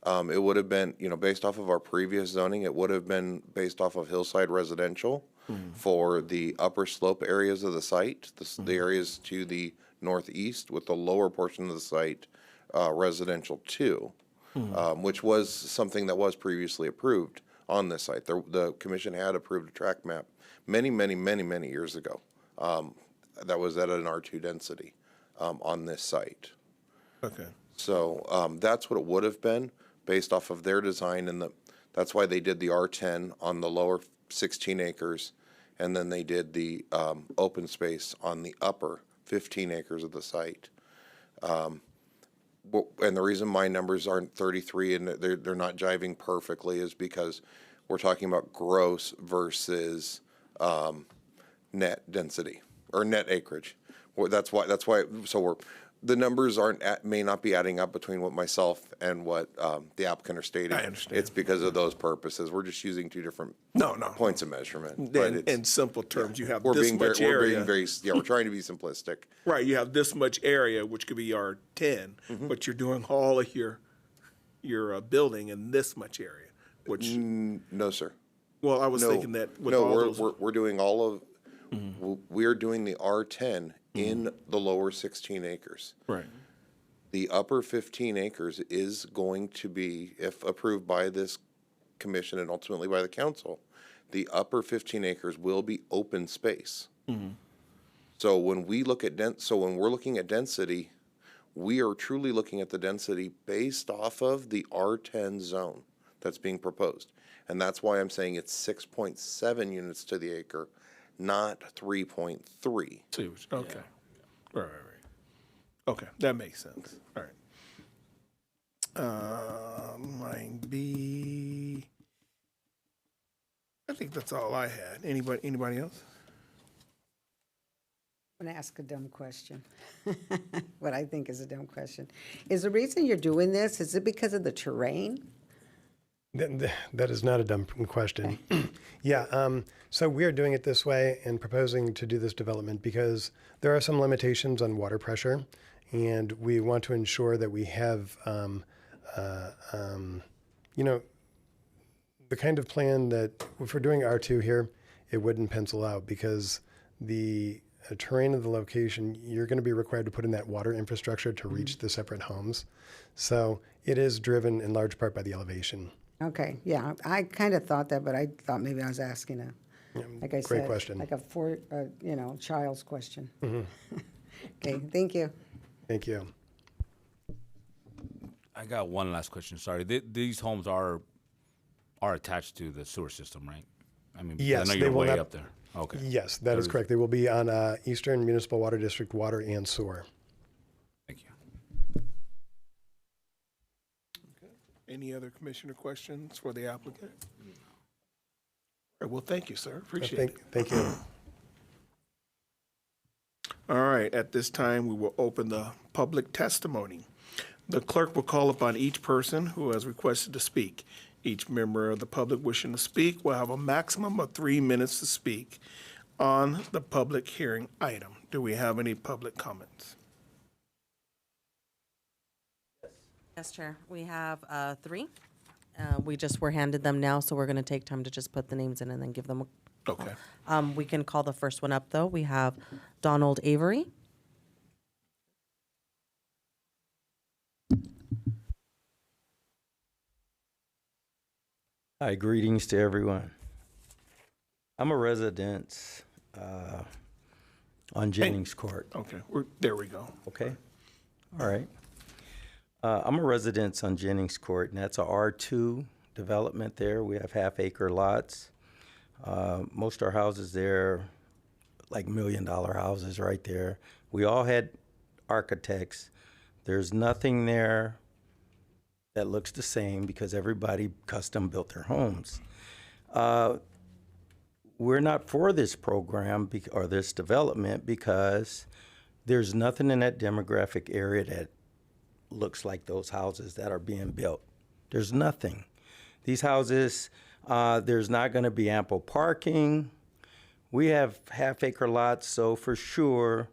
It would have been, based off of our previous zoning, it would have been based off of hillside residential for the upper slope areas of the site, the areas to the northeast, with the lower portion of the site residential too, which was something that was previously approved on this site. The commission had approved a tract map many, many, many, many years ago that was at an R2 density on this site.
Okay.
So that's what it would have been based off of their design, and that's why they did the R10 on the lower 16 acres, and then they did the open space on the upper 15 acres of the site. And the reason my numbers aren't 33 and they're not jiving perfectly is because we're talking about gross versus net density or net acreage. Well, that's why. So the numbers may not be adding up between what myself and what the applicant are stating.
I understand.
It's because of those purposes. We're just using two different points of measurement.
In simple terms, you have
We're
this
being
much
we're
area.
being very we're trying to be simplistic.
Right, you have this much area, which could be R10, but you're doing all of your building in this much area, which,
No, sir.
well, I was
No,
thinking that with
no,
all those.
we're doing all of. We're doing the R10 in the lower 16 acres.
Right.
The upper 15 acres is going to be, if approved by this commission and ultimately by the council, the upper 15 acres will be open space. So when we look at when we're looking at density, we are truly looking at the density based off of the R10 zone that's being proposed. And that's why I'm saying it's 6.7 units to the acre, not 3.3.
Okay. Right. Okay, that makes sense. All right. Line B. I think that's all I had. Anybody else?
I'm going to ask a dumb question. What I think is a dumb question. Is the reason you're doing this, is it because of the terrain?
That is not a dumb question. Yeah, so we are doing it this way and proposing to do this development because there are some limitations on water pressure, and we want to ensure that we have, you know, the kind of plan that if we're doing R2 here, it wouldn't pencil out because the terrain of the location, you're going to be required to put in that water infrastructure to reach the separate homes. So it is driven in large part by the elevation.
Okay, yeah, I kind of thought that, but I thought maybe I was asking like I said.
Great question.
Like a child's question. Okay, thank you.
Thank you.
I got one last question. Sorry. These homes are attached to the sewer system, right? I mean, because
Yes,
I know
they
you're
will
way
not-
up there. Okay.
Yes, that is correct. They will be on Eastern Municipal Water District water and sewer.
Thank you.
Any other commissioner questions for the applicant? All right, well, thank you, sir. Appreciate it.
Thank you.
All right, at this time, we will open the public testimony. The clerk will call upon each person who has requested to speak. Each member of the public wishing to speak will have a maximum of 3 minutes to speak on the public hearing item. Do we have any public comments?
Yes, Chair. We have 3. We just were handed them now, so we're going to take time to just put the names in and then give them a
Okay.
We can call the first one up, though. We have Donald Avery.
Hi, greetings to everyone. I'm a resident on Jennings Court.
Okay, there we go.
Okay? All right. I'm a resident on Jennings Court, and that's a R2 development there. We have half-acre lots. Most of our houses there, like $1 million houses right there. We all had architects. There's nothing there that looks the same because everybody custom built their homes. We're not for this program or this development because there's nothing in that demographic area that looks like those houses that are being built. There's nothing. These houses, there's not going to be ample parking. We have half-acre lots, so for sure,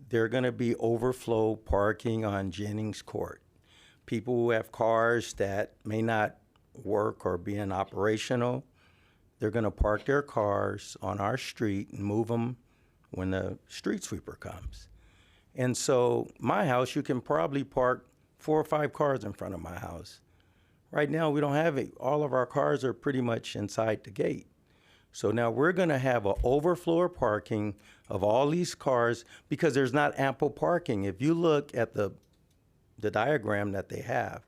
they're going to be overflow parking on Jennings Court. People who have cars that may not work or be operational, they're going to park their cars on our street and move them when the street sweeper comes. And so my house, you can probably park 4 or 5 cars in front of my house. Right now, we don't have it. All of our cars are pretty much inside the gate. So now we're going to have an overflow parking of all these cars because there's not ample parking. If you look at the diagram that they have,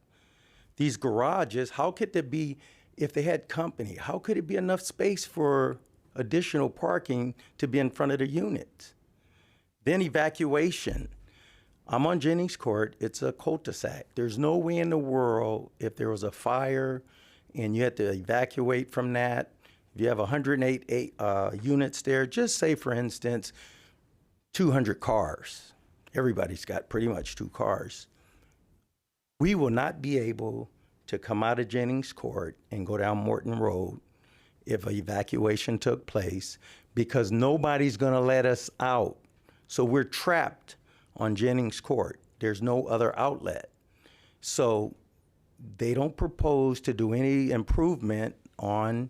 these garages, how could there be, if they had company, how could it be enough space for additional parking to be in front of the units? Then evacuation. I'm on Jennings Court. It's a cul-de-sac. There's no way in the world if there was a fire and you had to evacuate from that. If you have 108 units there, just say, for instance, 200 cars. Everybody's got pretty much 2 cars. We will not be able to come out of Jennings Court and go down Morton Road if an evacuation took place because nobody's going to let us out. So we're trapped on Jennings Court. There's no other outlet. So they don't propose to do any improvement on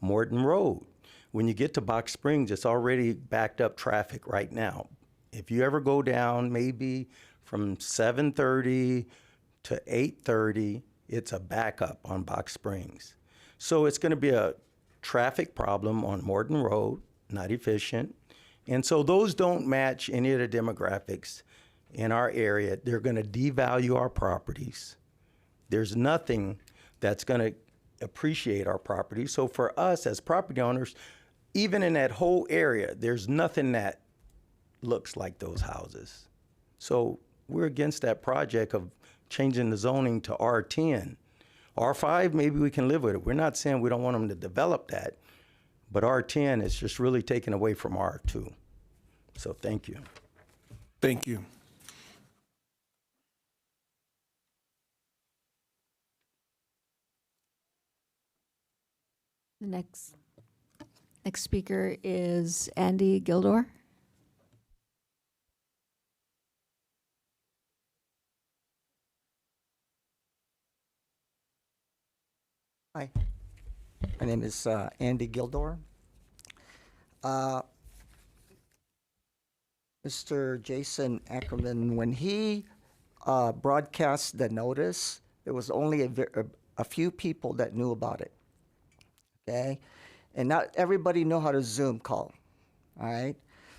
Morton Road. When you get to Box Springs, it's already backed up traffic right now. If you ever go down maybe from 7:30 to 8:30, it's a backup on Box Springs. So it's going to be a traffic problem on Morton Road, not efficient. And so those don't match any of the demographics in our area. They're going to devalue our properties. There's nothing that's going to appreciate our property. So for us as property owners, even in that whole area, there's nothing that looks like those houses. So we're against that project of changing the zoning to R10. R5, maybe we can live with it. We're not saying we don't want them to develop that, but R10 is just really taken away from R2. So thank you.
Thank you.
The next speaker is Andy Gildor.
Hi, my name is Andy Gildor. Mr. Jason Ackerman, when he broadcast the notice, there was only a few people that knew about it, okay? And not everybody know how to Zoom call, all right?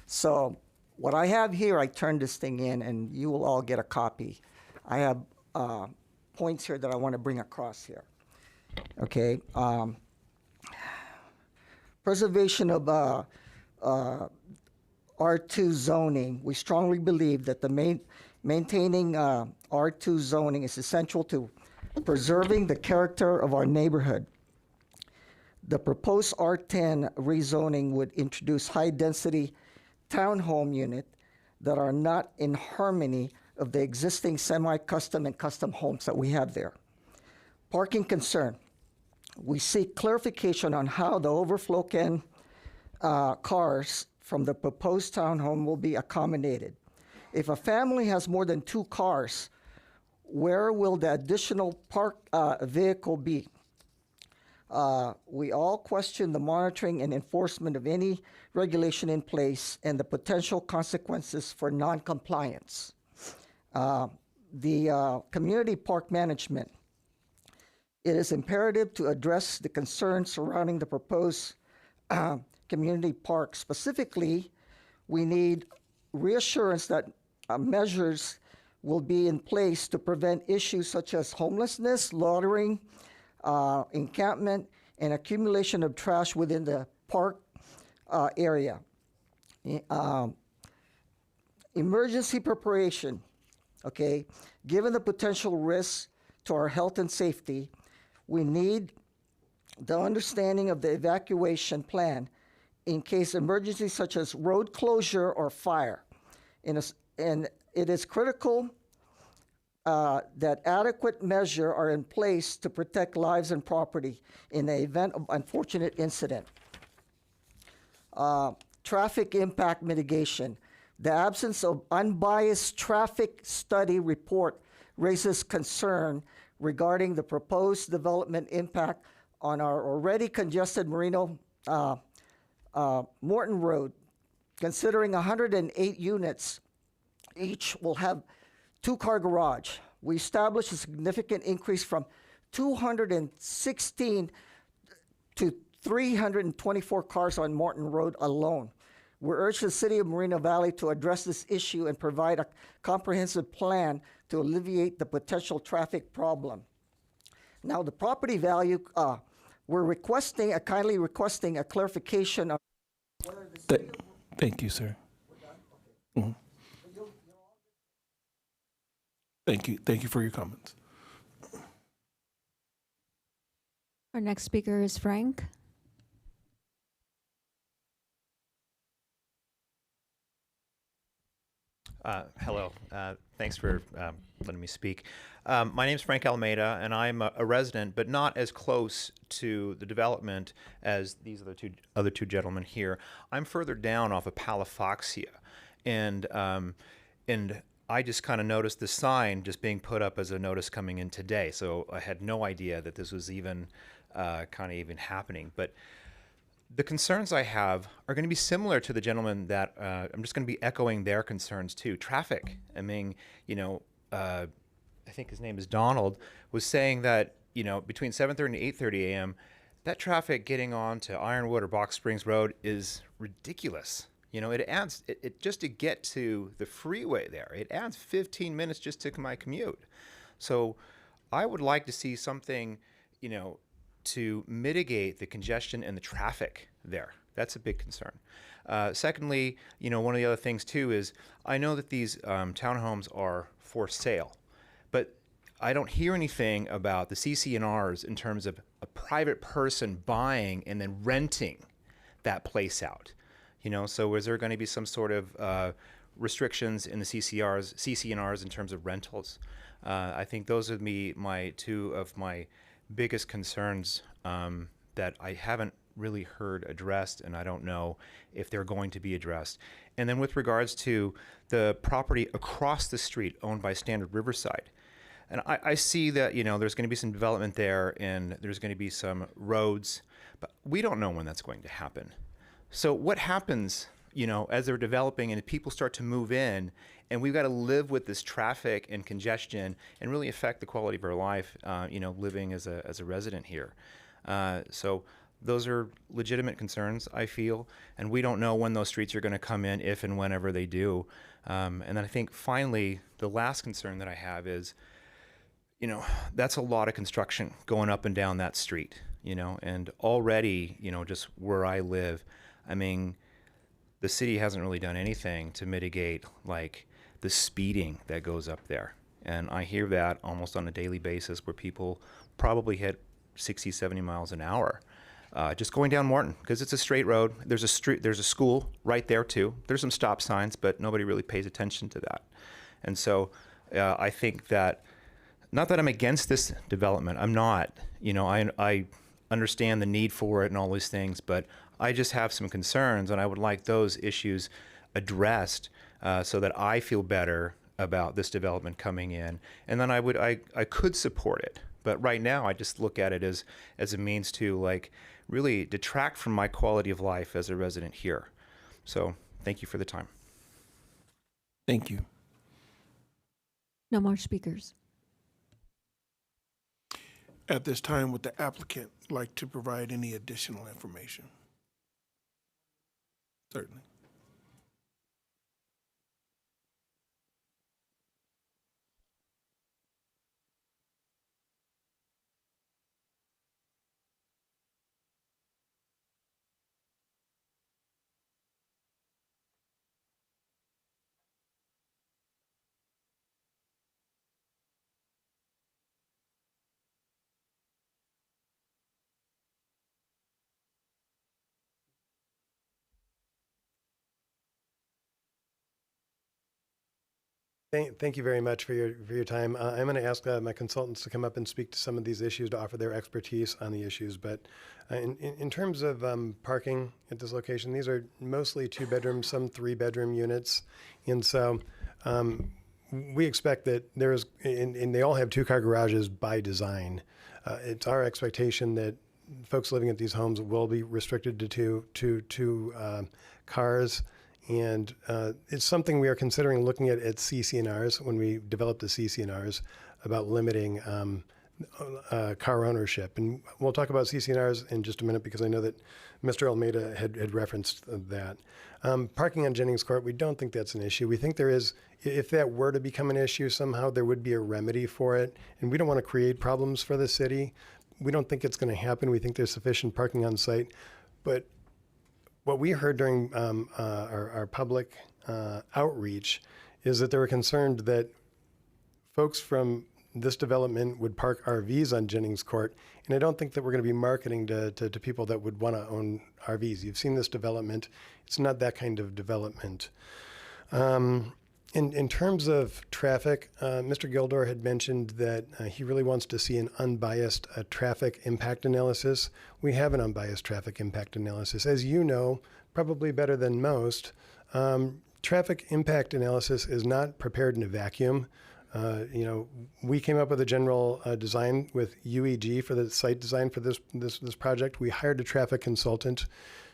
So what I have here, I turned this thing in, and you will all get a copy. I have points here that I want to bring across here. Okay, preservation of R2 zoning. We strongly believe that maintaining R2 zoning is essential to preserving the character of our neighborhood. The proposed R10 rezoning would introduce high-density townhome unit that are not in harmony of the existing semi-custom and custom homes that we have there. Parking concern. We seek clarification on how the overflow can cars from the proposed townhome will be accommodated. If a family has more than 2 cars, where will the additional park vehicle be? We all question the monitoring and enforcement of any regulation in place and the potential consequences for non-compliance. The community park management. It is imperative to address the concerns surrounding the proposed community park. Specifically, we need reassurance that measures will be in place to prevent issues such as homelessness, loitering, encampment, and accumulation of trash within the park area. Emergency preparation, okay? Given the potential risks to our health and safety, we need the understanding of the evacuation plan in case emergencies such as road closure or fire. And it is critical that adequate measures are in place to protect lives and property in the event of unfortunate incident. Traffic impact mitigation. The absence of unbiased traffic study report raises concern regarding the proposed development impact on our already congested Moreno Morton Road. Considering 108 units, each will have 2-car garage. We established a significant increase from 216 to 324 cars on Morton Road alone. We urge the City of Moreno Valley to address this issue and provide a comprehensive plan to alleviate the potential traffic problem. Now, the property value, we're kindly requesting a clarification of
Thank you, sir. Mhm. Thank you. Thank you for your comments.
Our next speaker is Frank.
Hello. Thanks for letting me speak. My name is Frank Almeida, and I'm a resident, but not as close to the development as these other two gentlemen here. I'm further down off of Palafoxia, and I just kind of noticed the sign just being put up as a notice coming in today. So I had no idea that this was even even happening. But the concerns I have are going to be similar to the gentleman that I'm just going to be echoing their concerns too. Traffic. I mean, I think his name is Donald, was saying that, between 7:30 and 8:30 a.m., that traffic getting on to Ironwood or Box Springs Road is ridiculous. It adds, just to get to the freeway there, it adds 15 minutes just to my commute. So I would like to see something, to mitigate the congestion and the traffic there. That's a big concern. Secondly, one of the other things too is I know that these townhomes are for sale, but I don't hear anything about the CC&Rs in terms of a private person buying and then renting that place out. So is there going to be some sort of restrictions in the CCNRs in terms of rentals? I think those would be two of my biggest concerns that I haven't really heard addressed, and I don't know if they're going to be addressed. And then with regards to the property across the street owned by Standard Riverside, and I see that, there's going to be some development there and there's going to be some roads, but we don't know when that's going to happen. So what happens, as they're developing and people start to move in, and we've got to live with this traffic and congestion and really affect the quality of our life, living as a resident here. So those are legitimate concerns, I feel, and we don't know when those streets are going to come in, if and whenever they do. And then I think finally, the last concern that I have is, that's a lot of construction going up and down that street, and already, just where I live, I mean, the city hasn't really done anything to mitigate like the speeding that goes up there. And I hear that almost on a daily basis where people probably hit 60, 70 miles an hour. Just going down Morton, because it's a straight road. There's a school right there too. There's some stop signs, but nobody really pays attention to that. And so I think that, not that I'm against this development, I'm not, I understand the need for it and all these things, but I just have some concerns, and I would like those issues addressed so that I feel better about this development coming in. And then I could support it. But right now, I just look at it as a means to really detract from my quality of life as a resident here. So thank you for the time.
Thank you.
No more speakers.
At this time, would the applicant like to provide any additional information? Certainly.
Thank you very much for your time. I'm going to ask my consultants to come up and speak to some of these issues, to offer their expertise on the issues. But in terms of parking at this location, these are mostly 2-bedroom, some 3-bedroom units. And so we expect that there's, and they all have 2-car garages by design. It's our expectation that folks living at these homes will be restricted to two cars. And it's something we are considering looking at CCNRs when we develop the CCNRs about limiting car ownership. And we'll talk about CCNRs in just a minute because I know that Mr. Almeida had referenced that. Parking on Jennings Court, we don't think that's an issue. We think there is, if that were to become an issue somehow, there would be a remedy for it. And we don't want to create problems for the city. We don't think it's going to happen. We think there's sufficient parking on site. But what we heard during our public outreach is that they were concerned that folks from this development would park RVs on Jennings Court, and I don't think that we're going to be marketing to people that would want to own RVs. You've seen this development. It's not that kind of development. In terms of traffic, Mr. Gildor had mentioned that he really wants to see an unbiased traffic impact analysis. We have an unbiased traffic impact analysis. As you know, probably better than most, traffic impact analysis is not prepared in a vacuum. We came up with a general design with UEG for the site design for this project. We hired a traffic consultant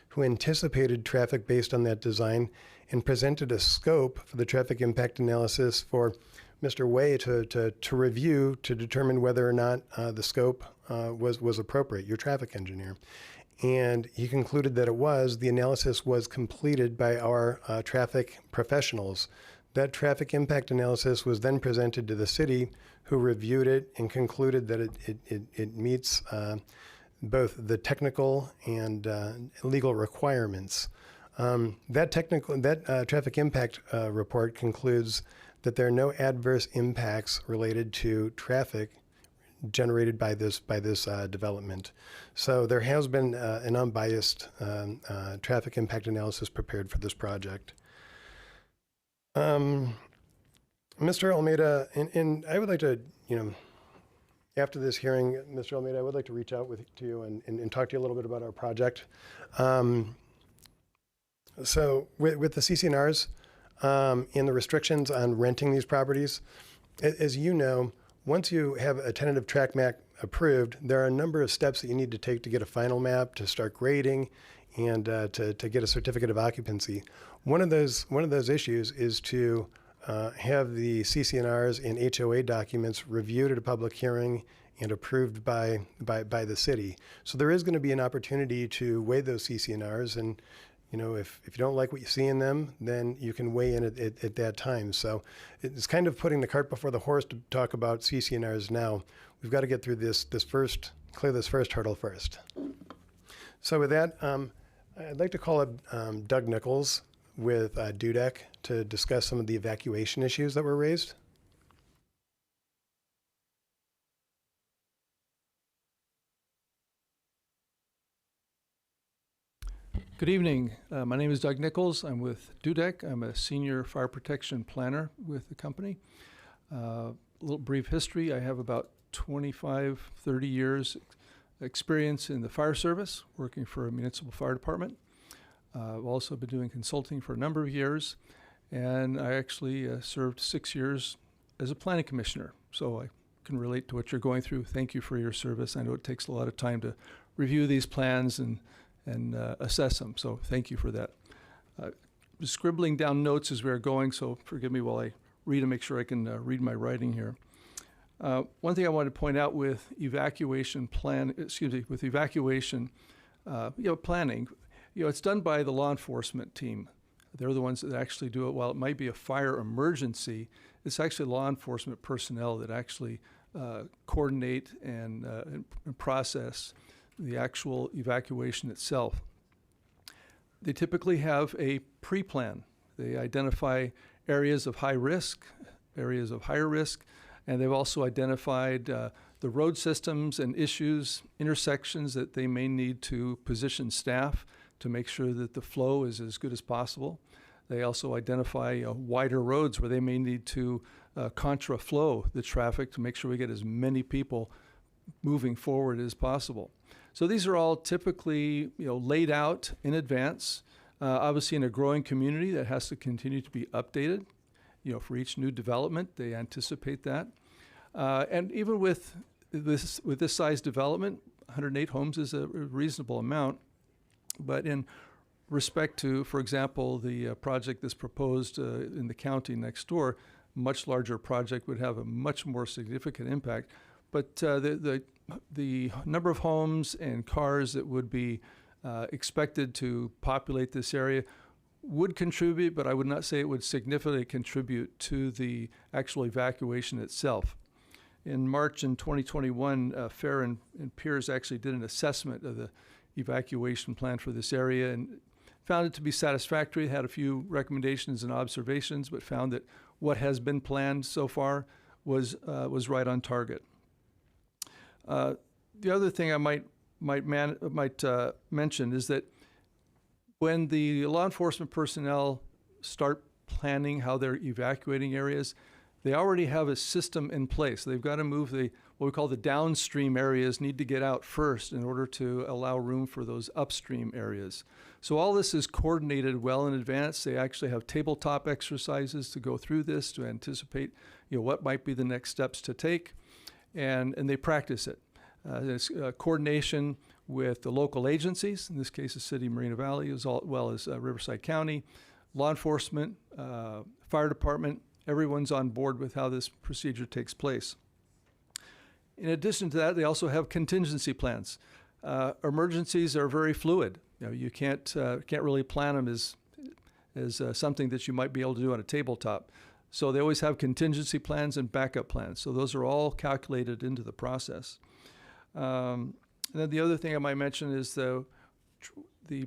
who anticipated traffic based on that design and presented a scope for the traffic impact analysis for Mr. Way to review to determine whether or not the scope was appropriate, your traffic engineer. And he concluded that it was. The analysis was completed by our traffic professionals. That traffic impact analysis was then presented to the city, who reviewed it and concluded that it meets both the technical and legal requirements. That traffic impact report concludes that there are no adverse impacts related to traffic generated by this development. So there has been an unbiased traffic impact analysis prepared for this project. Mr. Almeida, and I would like to, after this hearing, Mr. Almeida, I would like to reach out to you and talk to you a little bit about our project. So with the CCNRs and the restrictions on renting these properties, as you know, once you have a tentative track map approved, there are a number of steps that you need to take to get a final map, to start grading, and to get a certificate of occupancy. One of those issues is to have the CCNRs and HOA documents reviewed at a public hearing and approved by the city. So there is going to be an opportunity to weigh those CCNRs, and if you don't like what you see in them, then you can weigh in at that time. So it's kind of putting the cart before the horse to talk about CCNRs now. We've got to get through clear this first hurdle first. So with that, I'd like to call up Doug Nichols with DUDEC to discuss some of the evacuation issues that were raised.
Good evening. My name is Doug Nichols. I'm with DUDEC. I'm a senior fire protection planner with the company. A little brief history. I have about 25, 30 years experience in the fire service, working for a municipal fire department. I've also been doing consulting for a number of years, and I actually served 6 years as a planning commissioner. So I can relate to what you're going through. Thank you for your service. I know it takes a lot of time to review these plans and assess them. So thank you for that. I was scribbling down notes as we were going, so forgive me while I read and make sure I can read my writing here. One thing I wanted to point out with evacuation planning, planning, it's done by the law enforcement team. They're the ones that actually do it. While it might be a fire emergency, it's actually law enforcement personnel that actually coordinate and process the actual evacuation itself. They typically have a pre-plan. They identify areas of high risk, areas of higher risk, and they've also identified the road systems and issues, intersections that they may need to position staff to make sure that the flow is as good as possible. They also identify wider roads where they may need to contra-flow the traffic to make sure we get as many people moving forward as possible. So these are all typically laid out in advance, obviously in a growing community that has to continue to be updated. For each new development, they anticipate that. And even with this size development, 108 homes is a reasonable amount. But in respect to, for example, the project that's proposed in the county next door, much larger project would have a much more significant impact. But the number of homes and cars that would be expected to populate this area would contribute, but I would not say it would significantly contribute to the actual evacuation itself. In March in 2021, Fair and Peers actually did an assessment of the evacuation plan for this area and found it to be satisfactory, had a few recommendations and observations, but found that what has been planned so far was right on target. The other thing I might mention is that when the law enforcement personnel start planning how they're evacuating areas, they already have a system in place. They've got to move what we call the downstream areas need to get out first in order to allow room for those upstream areas. So all this is coordinated well in advance. They actually have tabletop exercises to go through this to anticipate what might be the next steps to take, and they practice it. There's coordination with the local agencies, in this case the City of Moreno Valley, as well as Riverside County, law enforcement, fire department. Everyone's on board with how this procedure takes place. In addition to that, they also have contingency plans. Emergencies are very fluid. You can't really plan them as something that you might be able to do on a tabletop. So they always have contingency plans and backup plans. So those are all calculated into the process. And then the other thing I might mention is the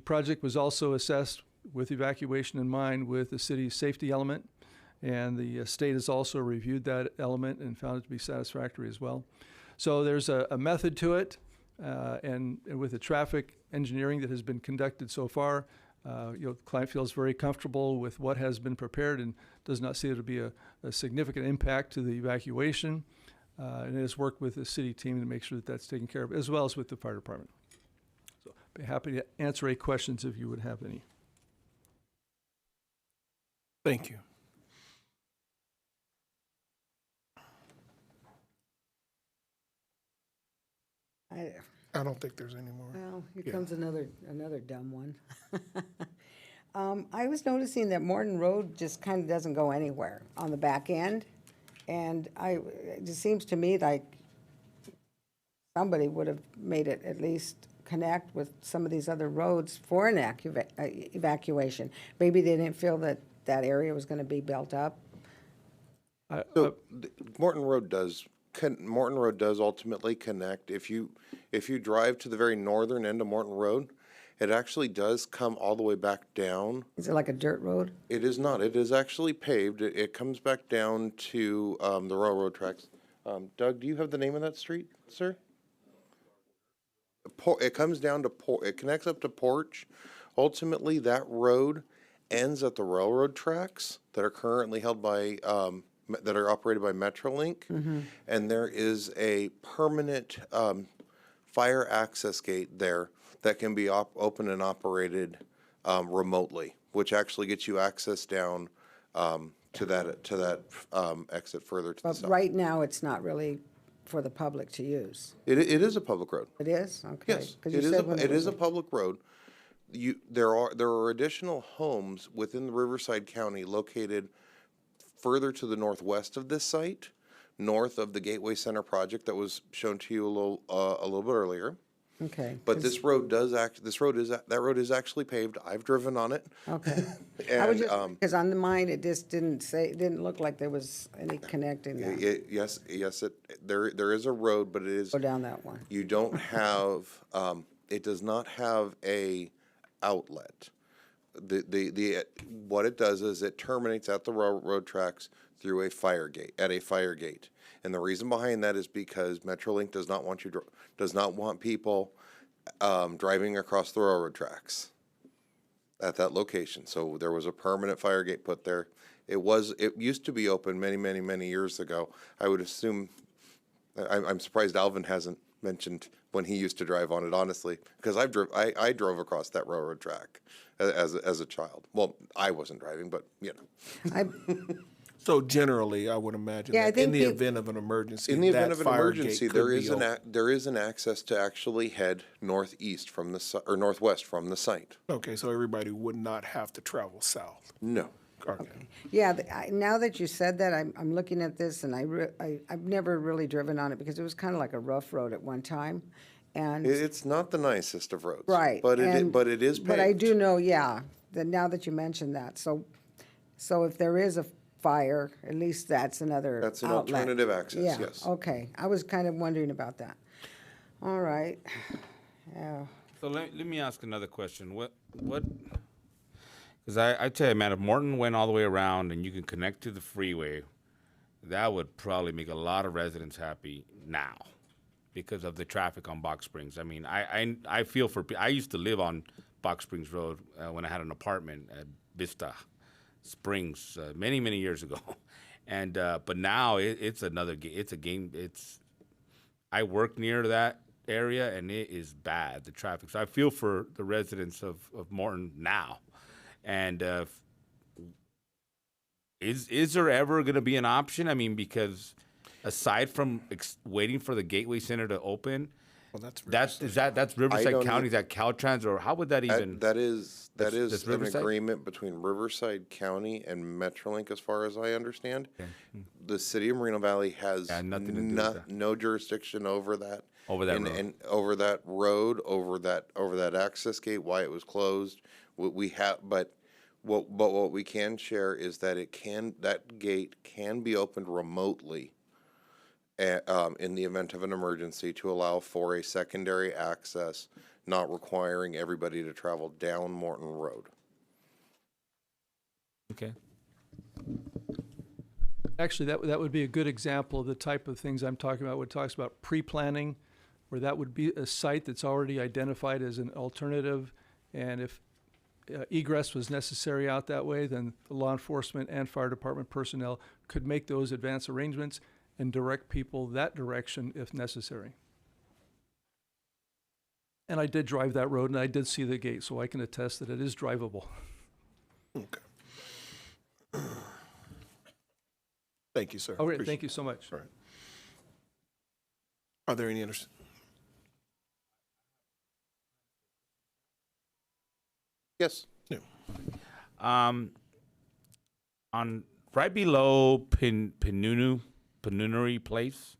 project was also assessed with evacuation in mind with the city's safety element, and the state has also reviewed that element and found it to be satisfactory as well. So there's a method to it, and with the traffic engineering that has been conducted so far, the client feels very comfortable with what has been prepared and does not see it to be a significant impact to the evacuation, and has worked with the city team to make sure that that's taken care of, as well as with the fire department. So be happy to answer any questions if you would have any.
Thank you. I don't think there's any more.
Well, here
Yeah.
comes another dumb one. I was noticing that Morton Road just kind of doesn't go anywhere on the back end. And it just seems to me like somebody would have made it at least connect with some of these other roads for an evacuation. Maybe they didn't feel that that area was going to be built up.
So Morton Road does ultimately connect. If you drive to the very northern end of Morton Road, it actually does come all the way back down.
Is it like a dirt road?
It is not. It is actually paved. It comes back down to the railroad tracks. Doug, do you have the name of that street, sir? It comes down to it connects up to Porch. Ultimately, that road ends at the railroad tracks that are currently held by that are operated by Metrolink, and there is a permanent fire access gate there that can be open and operated remotely, which actually gets you access down to that exit further to the
But
south.
right now, it's not really for the public to use.
It is a public road.
It is? Okay.
Yes,
'Cause
it
you
is
said when
it
was
is a public road. There are additional homes within the Riverside County located further to the northwest of this site, north of the Gateway Center project that was shown to you a little bit earlier.
Okay.
But this road that road is actually paved. I've driven on it.
Okay.
And
I was just, because on the mine, it just didn't look like there was any connecting there.
there is a road, but it is
Go down that one.
you don't have it does not have a outlet. What it does is it terminates at the railroad tracks through a fire gate, and the reason behind that is because Metrolink does not want people driving across the railroad tracks at that location. So there was a permanent fire gate put there. It used to be open many years ago. I would assume. I'm surprised Alvin hasn't mentioned when he used to drive on it, honestly, because I drove across that railroad track as a child. Well, I wasn't driving, but you know.
So generally, I would imagine
Yeah, I
that in
think
the event of an emergency,
In the event
that
of an
fire
emergency,
gate could be open.
there is an access to actually head northeast from or northwest from the site.
Okay, so everybody would not have to travel south.
No.
Okay.
Yeah, now that you said that, I'm looking at this, and I've never really driven on it because it was kind of like a rough road at one time, and
It's not the nicest of roads.
right,
But it is paved.
But I do know, yeah, that now that you mentioned that, so if there is a fire, at least that's another
That's an
outlet.
alternative access,
Yeah,
yes.
okay, I was kind of wondering about that. All right, yeah.
So let me ask another question. What? Because I tell you, man, if Morton went all the way around and you can connect to the freeway, that would probably make a lot of residents happy now because of the traffic on Box Springs. I mean, I feel for. I used to live on Box Springs Road when I had an apartment at Vista Springs many years ago, and but now it's another. It's a game. I work near that area and it is bad, the traffic. So I feel for the residents of Morton now. And is there ever going to be an option? I mean, because aside from waiting for the Gateway Center to open,
Well, that's
that's Riverside County, is that Caltrans, or how would that even?
That is
That's
an
Riverside?
agreement between Riverside County and Metrolink, as far as I understand. The city of Moreno Valley has
nothing to do with that.
no jurisdiction over that.
Over that road.
And over that road, over that access gate, why it was closed. What we can share is that that gate can be opened remotely in the event of an emergency to allow for a secondary access, not requiring everybody to travel down Morton Road.
Okay.
Actually, that would be a good example of the type of things I'm talking about. When it talks about pre-planning, where that would be a site that's already identified as an alternative, and if egress was necessary out that way, then the law enforcement and fire department personnel could make those advance arrangements and direct people that direction if necessary. And I did drive that road, and I did see the gate, so I can attest that it is drivable.
Okay. Thank you, sir.
All right,
Appreciate
thank you so much.
All right. Are there any others?
Yes.
No.
On right below Penunuri Place,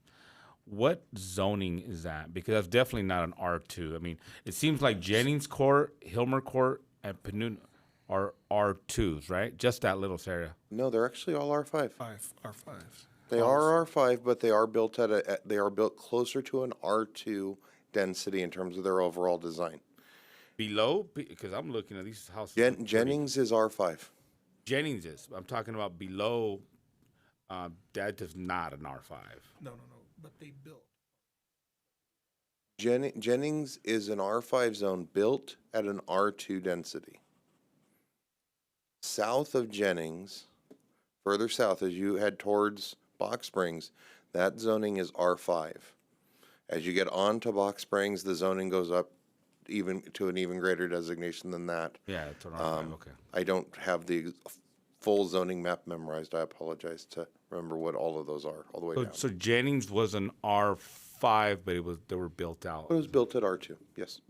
what zoning is that? Because that's definitely not an R2. I mean, it seems like Jennings Court, Hilmer Court, and Penun are R2s, right? Just that little area.
No, they're actually all R5.
R5s.
They are R5, but they are built they are built closer to an R2 density in terms of their overall design.
Below, because I'm looking at these houses.
Jennings is R5.
Jennings is. I'm talking about below. That is not an R5.
No, but they built.
Jennings is an R5 zone built at an R2 density. South of Jennings, further south as you head towards Box Springs, that zoning is R5. As you get onto Box Springs, the zoning goes up even to an even greater designation than that.
Yeah, it's an R5. Okay.
I don't have the full zoning map memorized. I apologize to remember what all of those are all the way down.
So Jennings was an R5, but they were built out.
It was built at R2, yes.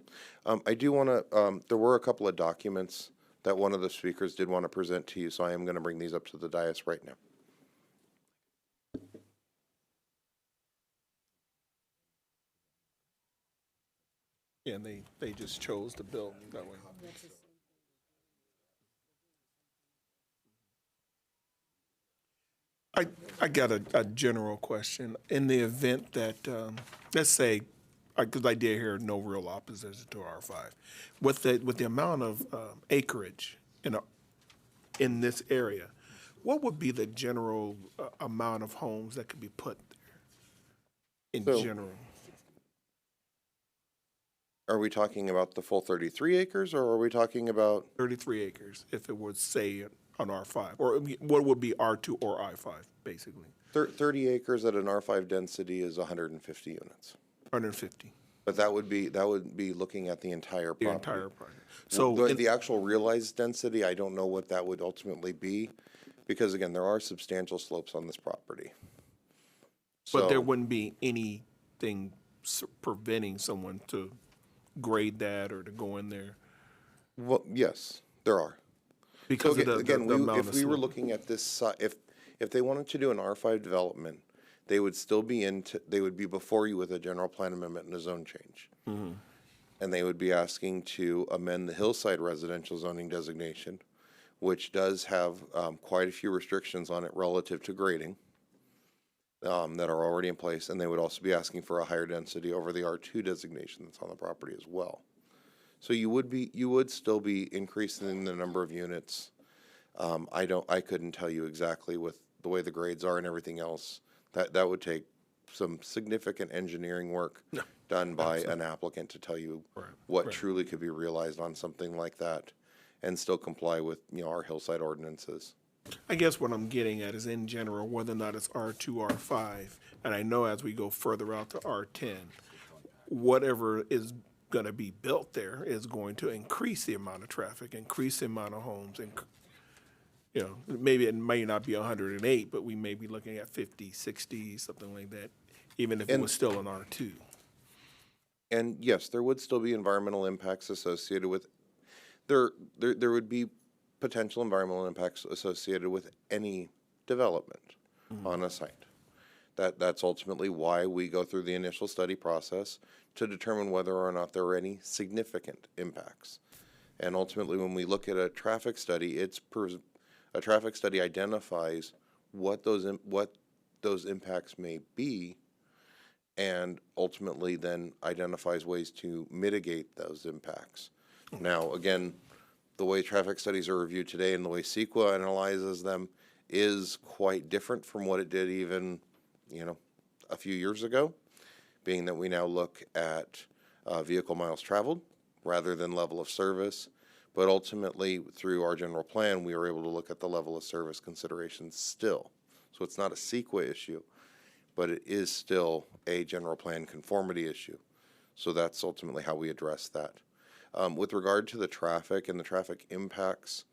I do want to, there were a couple of documents that one of the speakers did want to present to you, so I am going to bring these up to the dais right now.
Yeah, and they just chose to build that way. I got a general question. In the event that, let's say, because I did hear no real opposition to R5, with the amount of acreage in this area, what would be the general amount of homes that could be put there in general?
Are we talking about the full 33 acres, or are we talking about?
33 acres, if it was, say, on R5, or what would be R2 or I5, basically?
30 acres at an R5 density is 150 units.
150.
But that would be looking at the entire property.
The entire project. So
the actual realized density, I don't know what that would ultimately be, because again, there are substantial slopes on this property.
But there wouldn't be anything preventing someone to grade that or to go in there?
Well, yes, there are.
Because
so
of the amount
if
of
we were
slope.
looking at this, if they wanted to do an R5 development, they would still be they would be before you with a general plan amendment and a zone change.
Mm-hmm.
And they would be asking to amend the hillside residential zoning designation, which does have quite a few restrictions on it relative to grading that are already in place. And they would also be asking for a higher density over the R2 designation that's on the property as well. So you would still be increasing the number of units. I couldn't tell you exactly with the way the grades are and everything else. That would take some significant engineering work done by an applicant to tell you what truly could be realized on something like that and still comply with, our hillside ordinances.
I guess what I'm getting at is in general, whether or not it's R2, R5, and I know as we go further out to R10, whatever is going to be built there is going to increase the amount of traffic, increase the amount of homes, and maybe it may not be 108, but we may be looking at 50, 60, something like that, even if it was still an R2.
And yes, there would still be environmental impacts associated with there would be potential environmental impacts associated with any development on a site. That's ultimately why we go through the initial study process to determine whether or not there are any significant impacts. And ultimately, when we look at a traffic study, a traffic study identifies what those impacts may be, and ultimately then identifies ways to mitigate those impacts. Now, again, the way traffic studies are reviewed today and the way CEQA analyzes them is quite different from what it did even, a few years ago, being that we now look at vehicle miles traveled rather than level of service. But ultimately, through our general plan, we were able to look at the level of service considerations still. So it's not a CEQA issue, but it is still a general plan conformity issue. So that's ultimately how we address that. With regard to the traffic and the traffic impacts,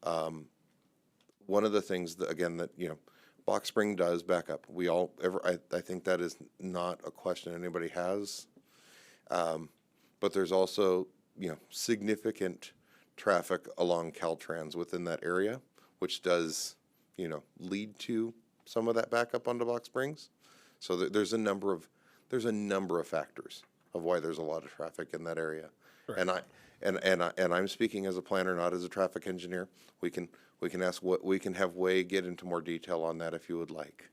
one of the things that, again, that, Box Spring does back up. I think that is not a question anybody has. But there's also, significant traffic along Caltrans within that area, which does, lead to some of that backup onto Box Springs. So there's a number of factors of why there's a lot of traffic in that area. Right. And I'm speaking as a planner, not as a traffic engineer. We can have Way get into more detail on that if you would like.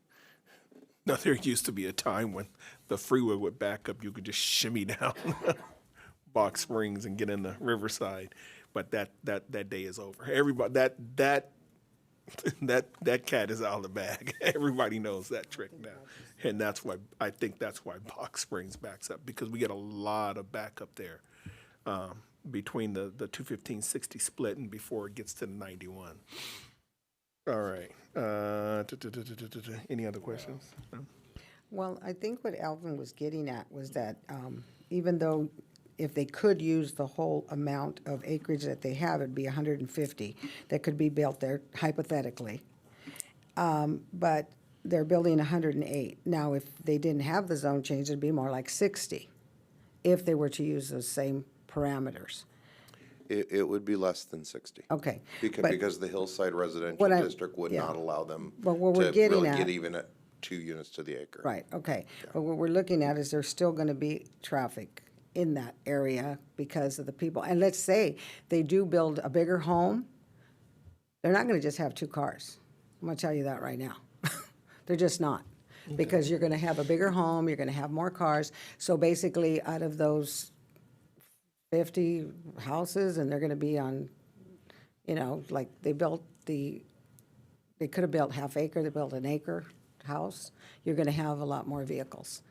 Now, there used to be a time when the freeway would back up, you could just shimmy down Box Springs and get into Riverside, but that day is over. Everybody, that cat is out of the bag. Everybody knows that trick now, and that's why Box Springs backs up, because we get a lot of backup there between the 215-60 split and before it gets to the 91. All right. Any other questions? No?
Well, I think what Alvin was getting at was that even though if they could use the whole amount of acreage that they have, it'd be 150 that could be built there, hypothetically. But they're building 108. Now, if they didn't have the zone change, it'd be more like 60 if they were to use those same parameters.
It would be less than 60.
Okay.
Because the Hillside Residential District would not allow them
But what we're
to
getting
really
at-
get even at 2 units to the acre.
Right, okay. But what we're looking at is there's still going to be traffic in that area because of the people. And let's say they do build a bigger home, they're not going to just have 2 cars. I'm going to tell you that right now. They're just not. Because you're going to have a bigger home, you're going to have more cars. So basically, out of those 50 houses, and they're going to be on, like they could have built half acre, they built an acre house, you're going to have a lot more vehicles.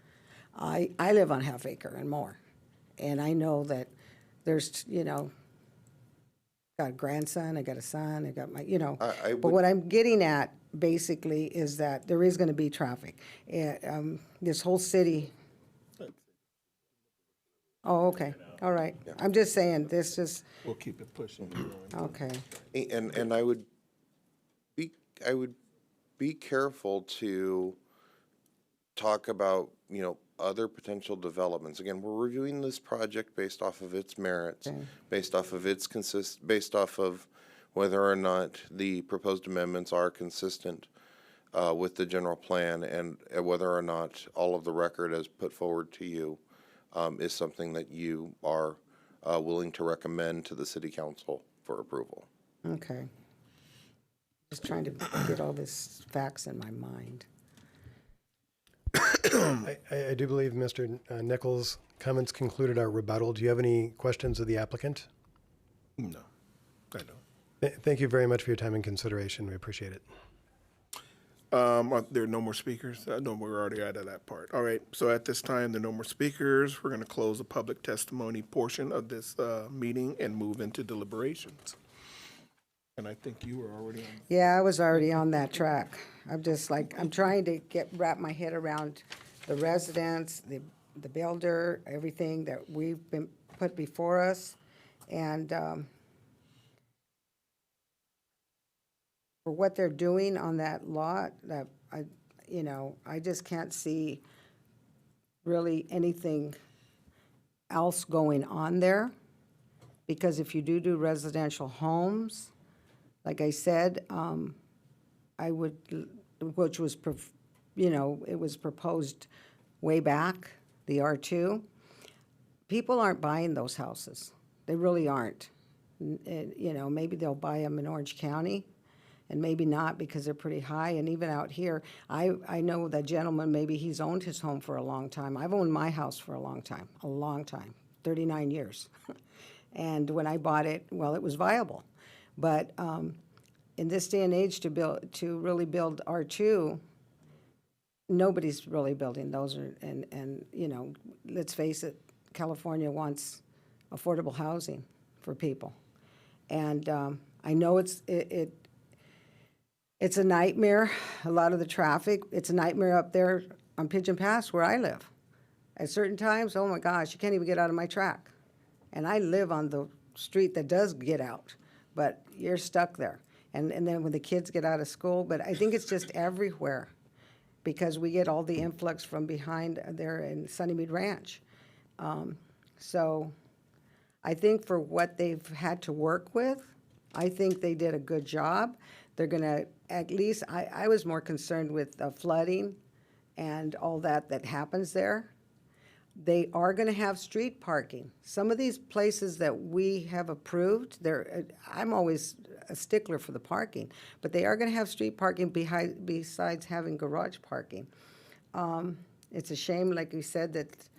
I live on half acre and more, and I know that there's, got a grandson, I got a son, I got my, but what I'm getting at basically is that there is going to be traffic. This whole city. Oh, okay, all right. I'm just saying, this is,
We'll keep it pushing.
okay.
And I would be careful to talk about, other potential developments. Again, we're reviewing this project based off of its merits, based off of whether or not the proposed amendments are consistent with the general plan, and whether or not all of the record as put forward to you is something that you are willing to recommend to the city council for approval.
Okay. Just trying to get all this facts in my mind.
I do believe Mr. Nichols' comments concluded our rebuttal. Do you have any questions of the applicant?
No, I don't.
Thank you very much for your time and consideration. We appreciate it.
Are there no more speakers? No, we're already out of that part. All right, so at this time, there are no more speakers. We're going to close the public testimony portion of this meeting and move into deliberations. And I think you were already on.
Yeah, I was already on that track. I'm just like, I'm trying to wrap my head around the residents, the builder, everything that we've been put before us. And for what they're doing on that lot, that I just can't see really anything else going on there. Because if you do residential homes, like I said, I would, which was, it was proposed way back, the R2. People aren't buying those houses. They really aren't. Maybe they'll buy them in Orange County, and maybe not because they're pretty high. And even out here, I know that gentleman, maybe he's owned his home for a long time. I've owned my house for a long time, 39 years. And when I bought it, well, it was viable. But in this day and age to really build R2, nobody's really building those, and you know, let's face it, California wants affordable housing for people. And I know it's a nightmare, a lot of the traffic. It's a nightmare up there on Pigeon Pass where I live. At certain times, oh my gosh, you can't even get out of my track. And I live on the street that does get out, but you're stuck there. And then when the kids get out of school, but I think it's just everywhere because we get all the influx from behind there in Sunnymead Ranch. So I think for what they've had to work with, I think they did a good job. They're gonna, at least, I was more concerned with flooding and all that happens there. They are gonna have street parking. Some of these places that we have approved, I'm always a stickler for the parking, but they are gonna have street parking besides having garage parking. It's a shame, like you said, that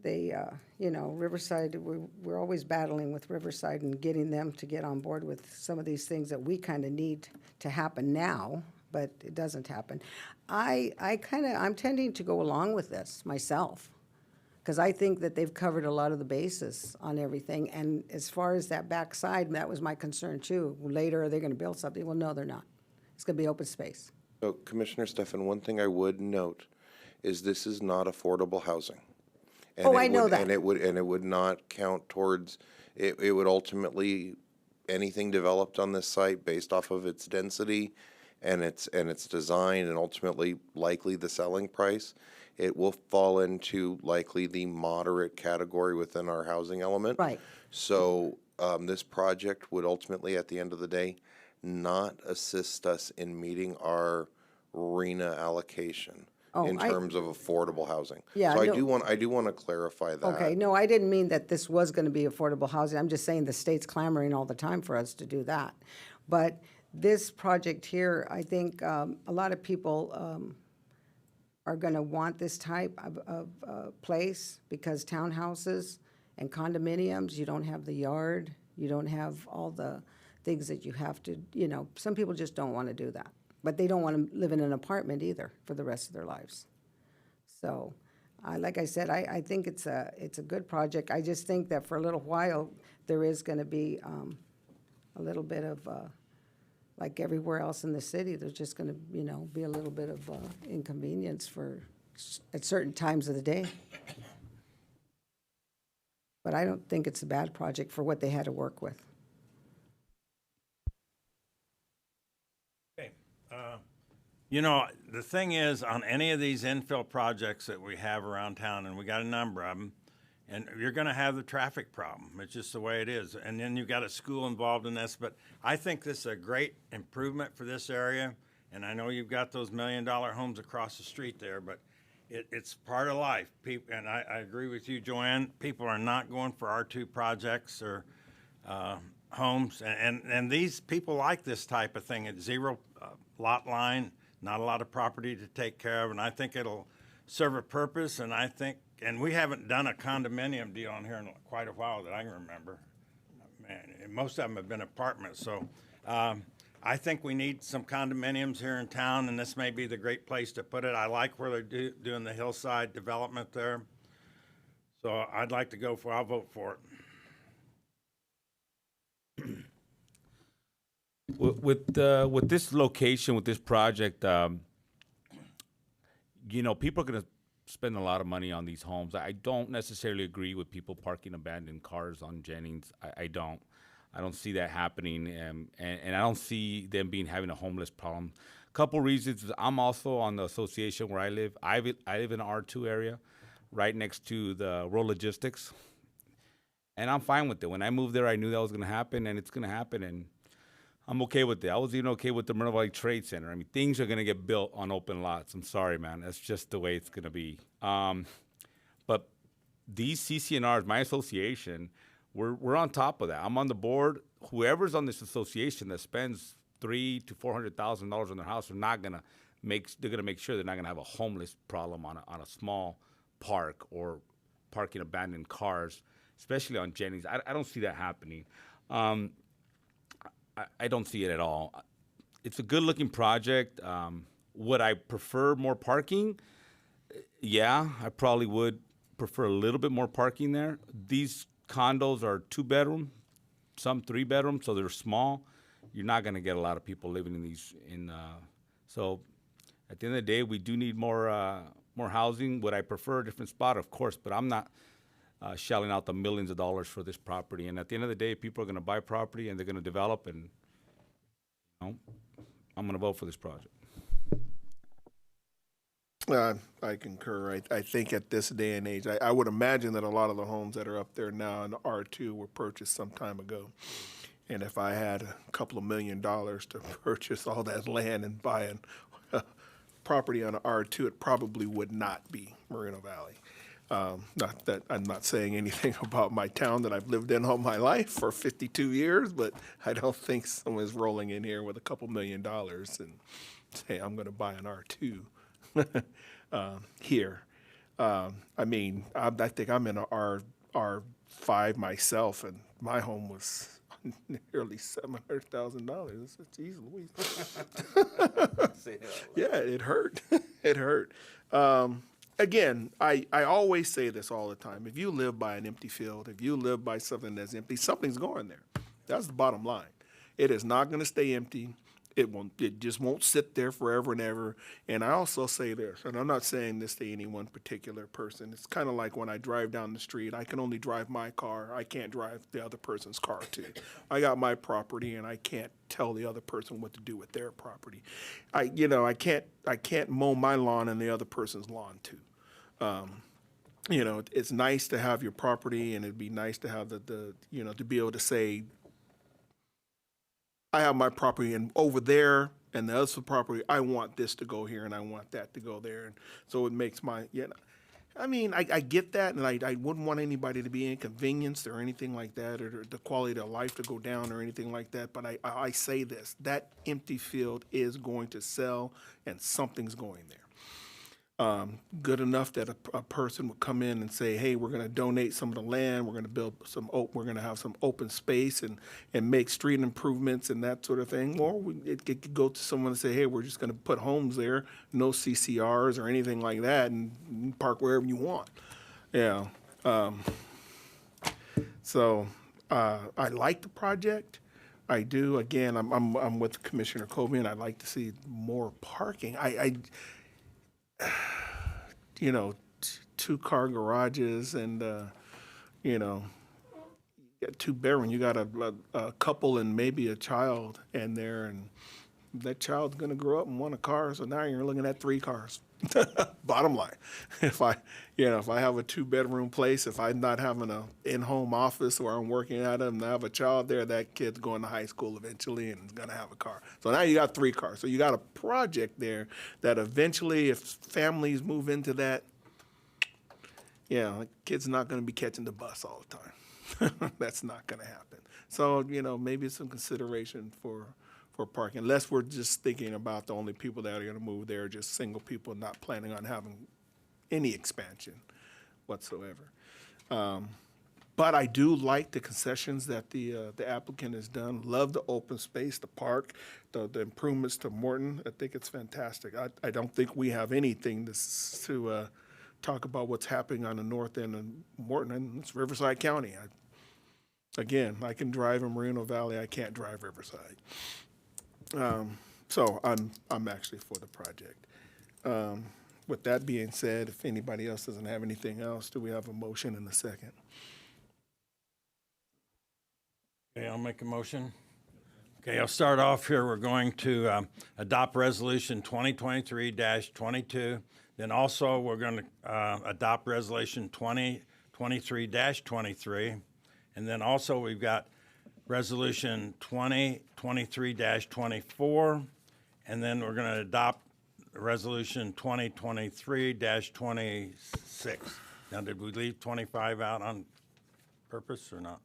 they, you know, Riverside, we're always battling with Riverside and getting them to get on board with some of these things that we kind of need to happen now, but it doesn't happen. I'm tending to go along with this myself, because I think that they've covered a lot of the bases on everything. And as far as that backside, that was my concern too. Later, are they going to build something? Well, no, they're not. It's going to be open space.
So, Commissioner Stefan, one thing I would note is this is not affordable housing. And
I know that.
And it would not count towards, it would ultimately, anything developed on this site based off of its density and its design and ultimately likely the selling price, it will fall into likely the moderate category within our housing element.
Right.
So this project would ultimately, at the end of the day, not assist us in meeting our RENA allocation in terms of affordable housing.
Yeah,
So
no.
I do want to clarify that.
Okay, no, I didn't mean that this was going to be affordable housing. I'm just saying the state's clamoring all the time for us to do that. But this project here, I think a lot of people are going to want this type of place because townhouses and condominiums, you don't have the yard, you don't have all the things that you have to, you know, some people just don't want to do that. But they don't want to live in an apartment either for the rest of their lives. So, like I said, I think it's a good project. I just think that for a little while, there is going to be a little bit of, like everywhere else in the city, there's just going to, you know, be a little bit of inconvenience at certain times of the day. But I don't think it's a bad project for what they had to work with.
You know, the thing is, on any of these infill projects that we have around town, and we got a number of them, and you're going to have the traffic problem. It's just the way it is. And then you've got a school involved in this. But I think this is a great improvement for this area. And I know you've got those $1 million homes across the street there, but it's part of life. People, and I agree with you, Joanne. People are not going for R2 projects or homes. And these people like this type of thing. It's zero lot line, not a lot of property to take care of. And I think it'll serve a purpose. And we haven't done a condominium deal on here in quite a while that I can remember. Man, and most of them have been apartments. So I think we need some condominiums here in town, and this may be the great place to put it. I like where they're doing the hillside development there. So I'd like to go I'll vote for it.
With this location, with this project, you know, people are going to spend a lot of money on these homes. I don't necessarily agree with people parking abandoned cars on Jennings. I don't see that happening, and I don't see them having a homeless problem. A couple reasons. I'm also on the association where I live. I live in an R2 area, right next to the Road Logistics, and I'm fine with it. When I moved there, I knew that was going to happen, and it's going to happen, and I'm okay with it. I was even okay with the Moreno Valley Trade Center. I mean, things are going to get built on open lots. I'm sorry, man. That's just the way it's going to be. But these CCNRs, my association, we're on top of that. I'm on the board. Whoever's on this association that spends $300,000 to $400,000 on their house, they're going to make sure they're not going to have a homeless problem on a small park or parking abandoned cars, especially on Jennings. I don't see that happening. I don't see it at all. it's a good-looking project. Would I prefer more parking? Yeah, I probably would prefer a little bit more parking there. These condos are 2-bedroom, some 3-bedroom, so they're small. You're not going to get a lot of people living in these. So at the end of the day, we do need more housing. Would I prefer a different spot? Of course, but I'm not shelling out the millions of dollars for this property. And at the end of the day, people are going to buy property and they're going to develop, and you know, I'm going to vote for this project.
I concur. I think at this day and age, I would imagine that a lot of the homes that are up there now in the R2 were purchased some time ago. And if I had a couple of $1 million to purchase all that land and buy a property on an R2, it probably would not be Moreno Valley. Not that I'm not saying anything about my town that I've lived in all my life for 52 years, but I don't think someone's rolling in here with a couple $1 million and say, I'm going to buy an R2 here. I mean, I think I'm in a R5 myself, and my home was nearly $700,000. Jeez Louise. Yeah, it hurt. It hurt. Again, I always say this all the time. If you live by an empty field, if you live by something that's empty, something's going there. That's the bottom line. It is not going to stay empty. It just won't sit there forever and ever. And I also say this, and I'm not saying this to any one particular person. It's kind of like when I drive down the street, I can only drive my car. I can't drive the other person's car too. I got my property, and I can't tell the other person what to do with their property. I can't mow my lawn and the other person's lawn too. It's nice to have your property, and it'd be nice to have to be able to say, I have my property and over there and the other property, I want this to go here and I want that to go there. And so it makes I get that, and I wouldn't want anybody to be inconvenienced or anything like that, or the quality of life to go down or anything like that. But I say this, that empty field is going to sell, and something's going there. Good enough that a person would come in and say, hey, we're going to donate some of the land, we're going to build we're going to have some open space and make street improvements and that sort of thing. Or it could go to someone and say, hey, we're just going to put homes there, no CCRs or anything like that, and park wherever you want. Yeah. So I like the project. I do. Again, I'm with Commissioner Kobe, and I'd like to see more parking. Two-car garages, and you got 2-bedroom. You got a couple and maybe a child in there, and that child's going to grow up and want a car. So now you're looking at 3 cars. Bottom line, if I have a 2-bedroom place, if I'm not having an in-home office where I'm working at it, and I have a child there, that kid's going to high school eventually and is going to have a car. So now you got 3 cars. So you got a project there that eventually, if families move into that, the kid's not going to be catching the bus all the time. That's not going to happen. So maybe some consideration for parking, unless we're just thinking about the only people that are going to move there are just single people, not planning on having any expansion whatsoever. But I do like the concessions that the applicant has done. Love the open space, the park, the improvements to Morton. I think it's fantastic. I don't think we have anything to talk about what's happening on the north end of Morton, and it's Riverside County. I can drive in Moreno Valley. I can't drive Riverside. So I'm actually for the project. With that being said, if anybody else doesn't have anything else, do we have a motion and a second?
Okay, I'll make a motion. Okay, I'll start off here. We're going to adopt Resolution 2023-22. Then also we're going to adopt Resolution 2023-23. And then also we've got Resolution 2023-24, and then we're going to adopt Resolution 2023-26. Now, did we leave 25 out on purpose or not?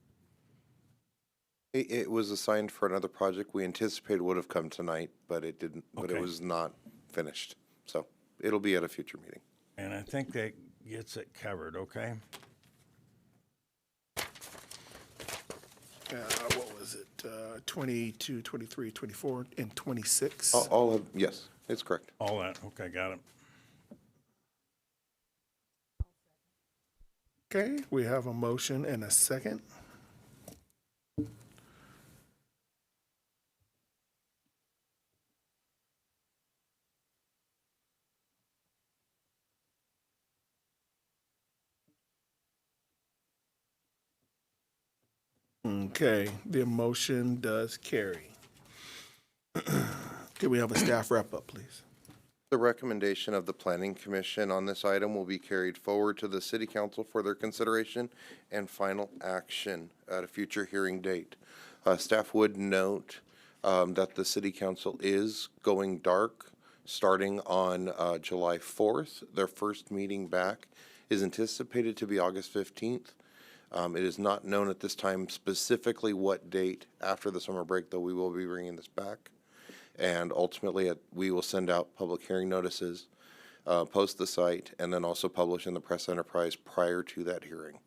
It was assigned for another project we anticipated would have come tonight, but it didn't. But
Okay.
it was not finished, so it'll be at a future meeting.
And I think that gets it covered, okay?
what was it, 22, 23, 24, and 26?
All of, yes, it's correct.
All that, okay, got it.
Okay, we have a motion and a second. Okay, the motion does carry. Can we have a staff wrap-up, please?
The recommendation of the Planning Commission on this item will be carried forward to the City Council for their consideration and final action at a future hearing date. Staff would note that the City Council is going dark starting on July 4th. Their first meeting back is anticipated to be August 15th. It is not known at this time specifically what date after the summer break, though we will be bringing this back. And ultimately, we will send out public hearing notices, post the site, and then also publish in the press enterprise prior to that hearing.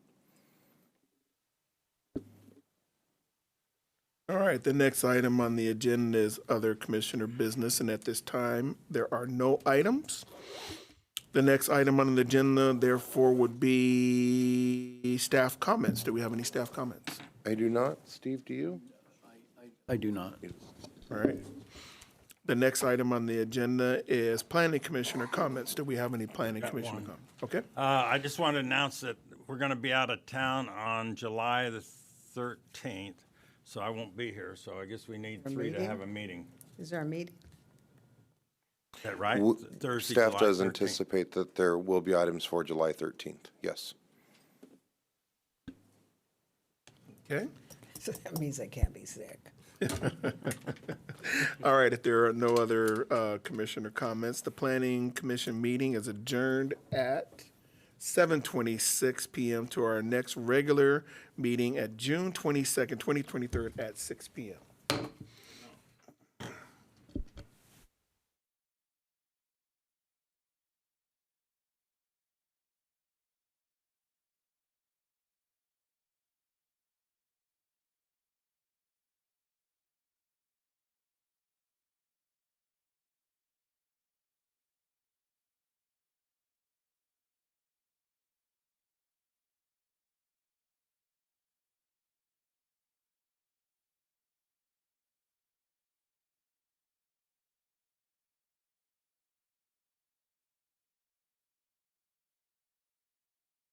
All right, the next item on the agenda is other commissioner business, and at this time, there are no items. The next item on the agenda, therefore, would be staff comments. Do we have any staff comments?
I do not. Steve, do you?
I do not.
All right. The next item on the agenda is planning commissioner comments. Do we have any planning commissioner comments? Okay.
I just want to announce that we're going to be out of town on July the 13th, so I won't be here. So I guess we need three to have a meeting.
Is there a meeting?
Is that right? Thursday,
Staff
July
does
13th.
anticipate that there will be items for July 13th. Yes.
Okay.
So that means I can't be sick.
All right, if there are no other commissioner comments, the planning commission meeting is adjourned at 7:26 p.m. to our next regular meeting at June 22nd, 2023 at 6 p.m.